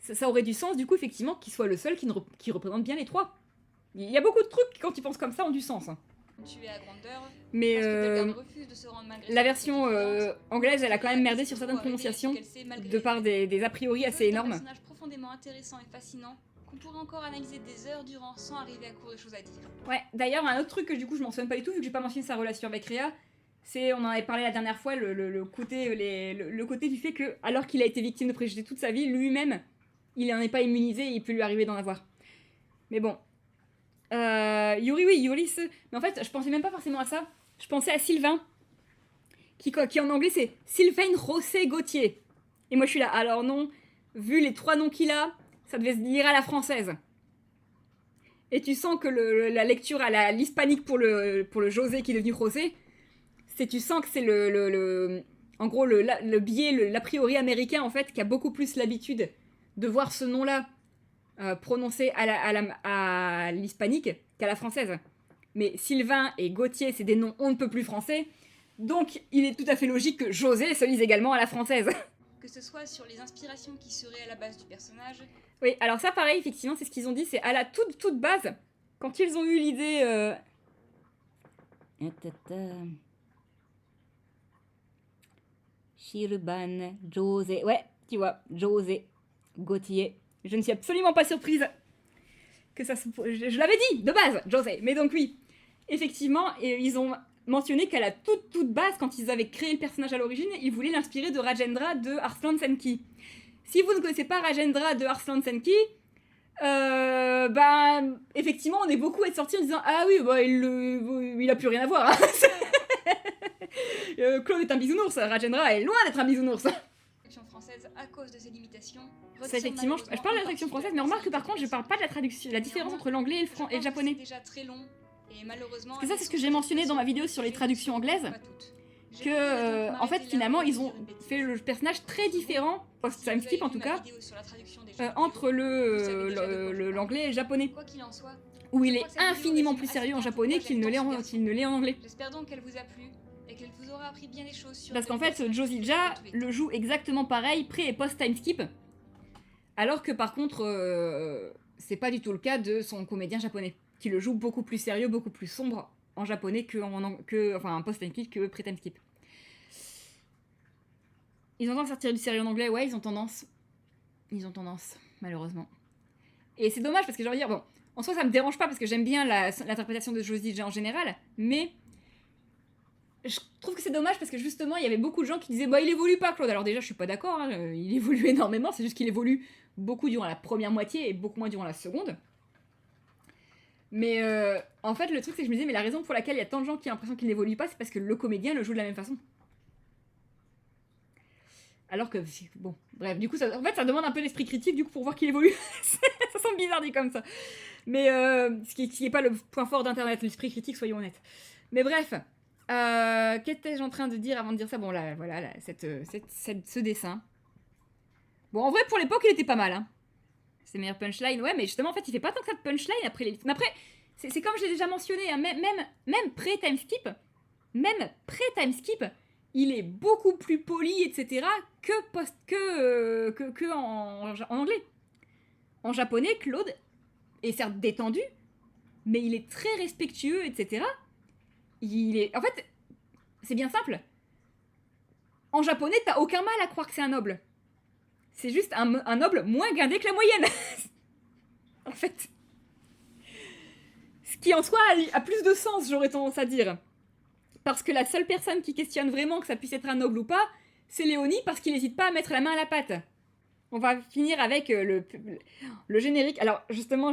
ça aurait du sens, du coup, effectivement, qu'il soit le seul qui représente bien les trois. Il y a beaucoup de trucs qui, quand ils pensent comme ça, ont du sens. Hein. Tué à grandeur, mais refuse de se rendre malgré la version anglaise, elle a quand même merdé sur certaines prononciations, de par des a priori assez énormes. C'est un personnage profondément intéressant et fascinant, qu'on pourrait encore analyser des heures durant sans arriver à court de choses à dire. Ouais, d'ailleurs, un autre truc que du coup je mentionne pas du tout, vu que j'ai pas mentionné sa relation avec Rhea, c'est, on en avait parlé la dernière fois, le côté du fait que, alors qu'il a été victime de préjugés toute sa vie, lui-même, il en est pas immunisé et il peut lui arriver d'en avoir. Mais bon. Yoris, mais en fait, je pensais même pas forcément à ça. Je pensais à Sylvain, qui en anglais c'est Sylvain José Gauthier. Et moi je suis là, alors non, vu les trois noms qu'il a, ça devait se lire à la française. Et tu sens que la lecture à l'hispanique pour le José qui est devenu José, tu sens que c'est en gros le biais, l'a priori américain en fait, qui a beaucoup plus l'habitude de voir ce nom-là prononcé à l'hispanique qu'à la française. Mais Sylvain et Gauthier, c'est des noms on ne peut plus français, donc il est tout à fait logique que José se lise également à la française. Que ce soit sur les inspirations qui seraient à la base du personnage. Oui, alors ça pareil, effectivement, c'est ce qu'ils ont dit, c'est à la toute base, quand ils ont eu l'idée... Shirban, José, ouais, tu vois, José Gauthier. Je ne suis absolument pas surprise que ça se... Je l'avais dit, de base, José. Mais donc oui, effectivement, ils ont mentionné qu'à la toute base, quand ils avaient créé le personnage à l'origine, ils voulaient l'inspirer de Rajendra de Arslan Senki. Si vous ne connaissez pas Rajendra de Arslan Senki, effectivement, on est beaucoup à être sortis en disant « Ah oui, bah, il a plus rien à voir. Hein. » Claude est un bisounours, Rajendra est loin d'être un bisounours. Française à cause de ses limitations. C'est effectivement, je parle de la traduction française, mais remarque que par contre, je parle pas de la traduction, la différence entre l'anglais et le japonais. Déjà très long et malheureusement. Parce que ça, c'est ce que j'ai mentionné dans ma vidéo sur les traductions anglaises. Que, en fait, finalement, ils ont fait le personnage très différent, post-time skip en tout cas, entre l'anglais et le japonais. Quoi qu'il en soit, où il est infiniment plus sérieux en japonais qu'il ne l'est en anglais. J'espère donc qu'elle vous a plu et qu'elle vous aura appris bien des choses sur. Parce qu'en fait, Josija le joue exactement pareil, pré- et post-time skip, alors que par contre, c'est pas du tout le cas de son comédien japonais, qui le joue beaucoup plus sérieux, beaucoup plus sombre en japonais enfin, post-time skip que pré-time skip. Ils ont tendance à sortir du sérieux en anglais, ouais, ils ont tendance, malheureusement. Et c'est dommage parce que j'ai envie de dire, bon, en soi ça me dérange pas parce que j'aime bien l'interprétation de Josija en général, mais je trouve que c'est dommage parce que justement, il y avait beaucoup de gens qui disaient bah il évolue pas, Claude. Alors déjà, je suis pas d'accord, hein, il évolue énormément, c'est juste qu'il évolue beaucoup durant la première moitié et beaucoup moins durant la seconde. Mais en fait, le truc, c'est que je me disais, mais la raison pour laquelle il y a tant de gens qui ont l'impression qu'il n'évolue pas, c'est parce que le comédien le joue de la même façon. Alors que, bon, bref, du coup, ça, en fait, ça demande un peu l'esprit critique, du coup, pour voir qu'il évolue. Ça semble bizarre dit comme ça. Mais ce qui n'est pas le point fort d'Internet, l'esprit critique, soyons honnêtes. Mais bref, qu'étais-je en train de dire avant de dire ça? Bon, là, voilà, là, ce dessin. Bon, en vrai, pour l'époque, il était pas mal, hein. Ses meilleures punchlines, ouais, mais justement, en fait, il fait pas tant que ça de punchline après les... Mais après, c'est comme je l'ai déjà mentionné, hein, même pré-time skip, il est beaucoup plus poli, etc., que en anglais. En japonais, Claude est certes détendu, mais il est très respectueux, etc. Il est... En fait, c'est bien simple. En japonais, t'as aucun mal à croire que c'est un noble. C'est juste un noble moins guindé que la moyenne. En fait. Ce qui en soi a plus de sens, j'aurais tendance à dire. Parce que la seule personne qui questionne vraiment que ça puisse être un noble ou pas, c'est Léonie, parce qu'il n'hésite pas à mettre la main à la pâte. On va finir avec le générique. Alors, justement,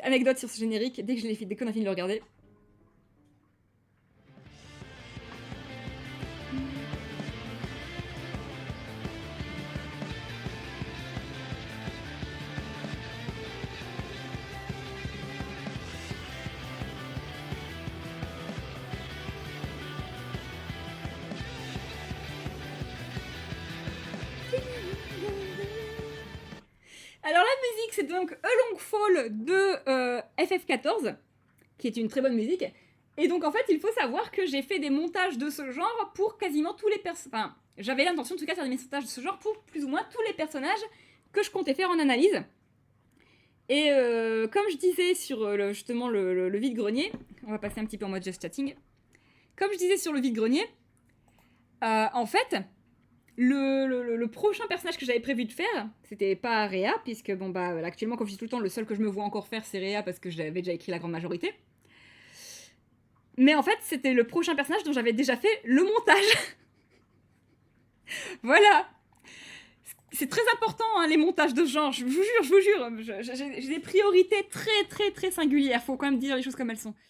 anecdote sur ce générique, dès qu'on a fini de le regarder. Alors la musique, c'est donc A Long Fall de FF14, qui est une très bonne musique. Et donc en fait, il faut savoir que j'ai fait des montages de ce genre pour quasiment tous les personnages... Enfin, j'avais l'intention en tout cas de faire des montages de ce genre pour plus ou moins tous les personnages que je comptais faire en analyse. Et comme je disais sur justement le vide-grenier, on va passer un petit peu en mode just chatting. Comme je disais sur le vide-grenier, en fait... Le prochain personnage que j'avais prévu de faire, c'était pas Réa, puisque bon bah actuellement, comme je dis tout le temps, le seul que je me vois encore faire c'est Réa parce que j'avais déjà écrit la grande majorité. Mais en fait, c'était le prochain personnage dont j'avais déjà fait le montage. Voilà. C'est très important, hein, les montages de ce genre, je vous jure, j'ai des priorités très très très singulières, faut quand même dire les choses comme elles sont.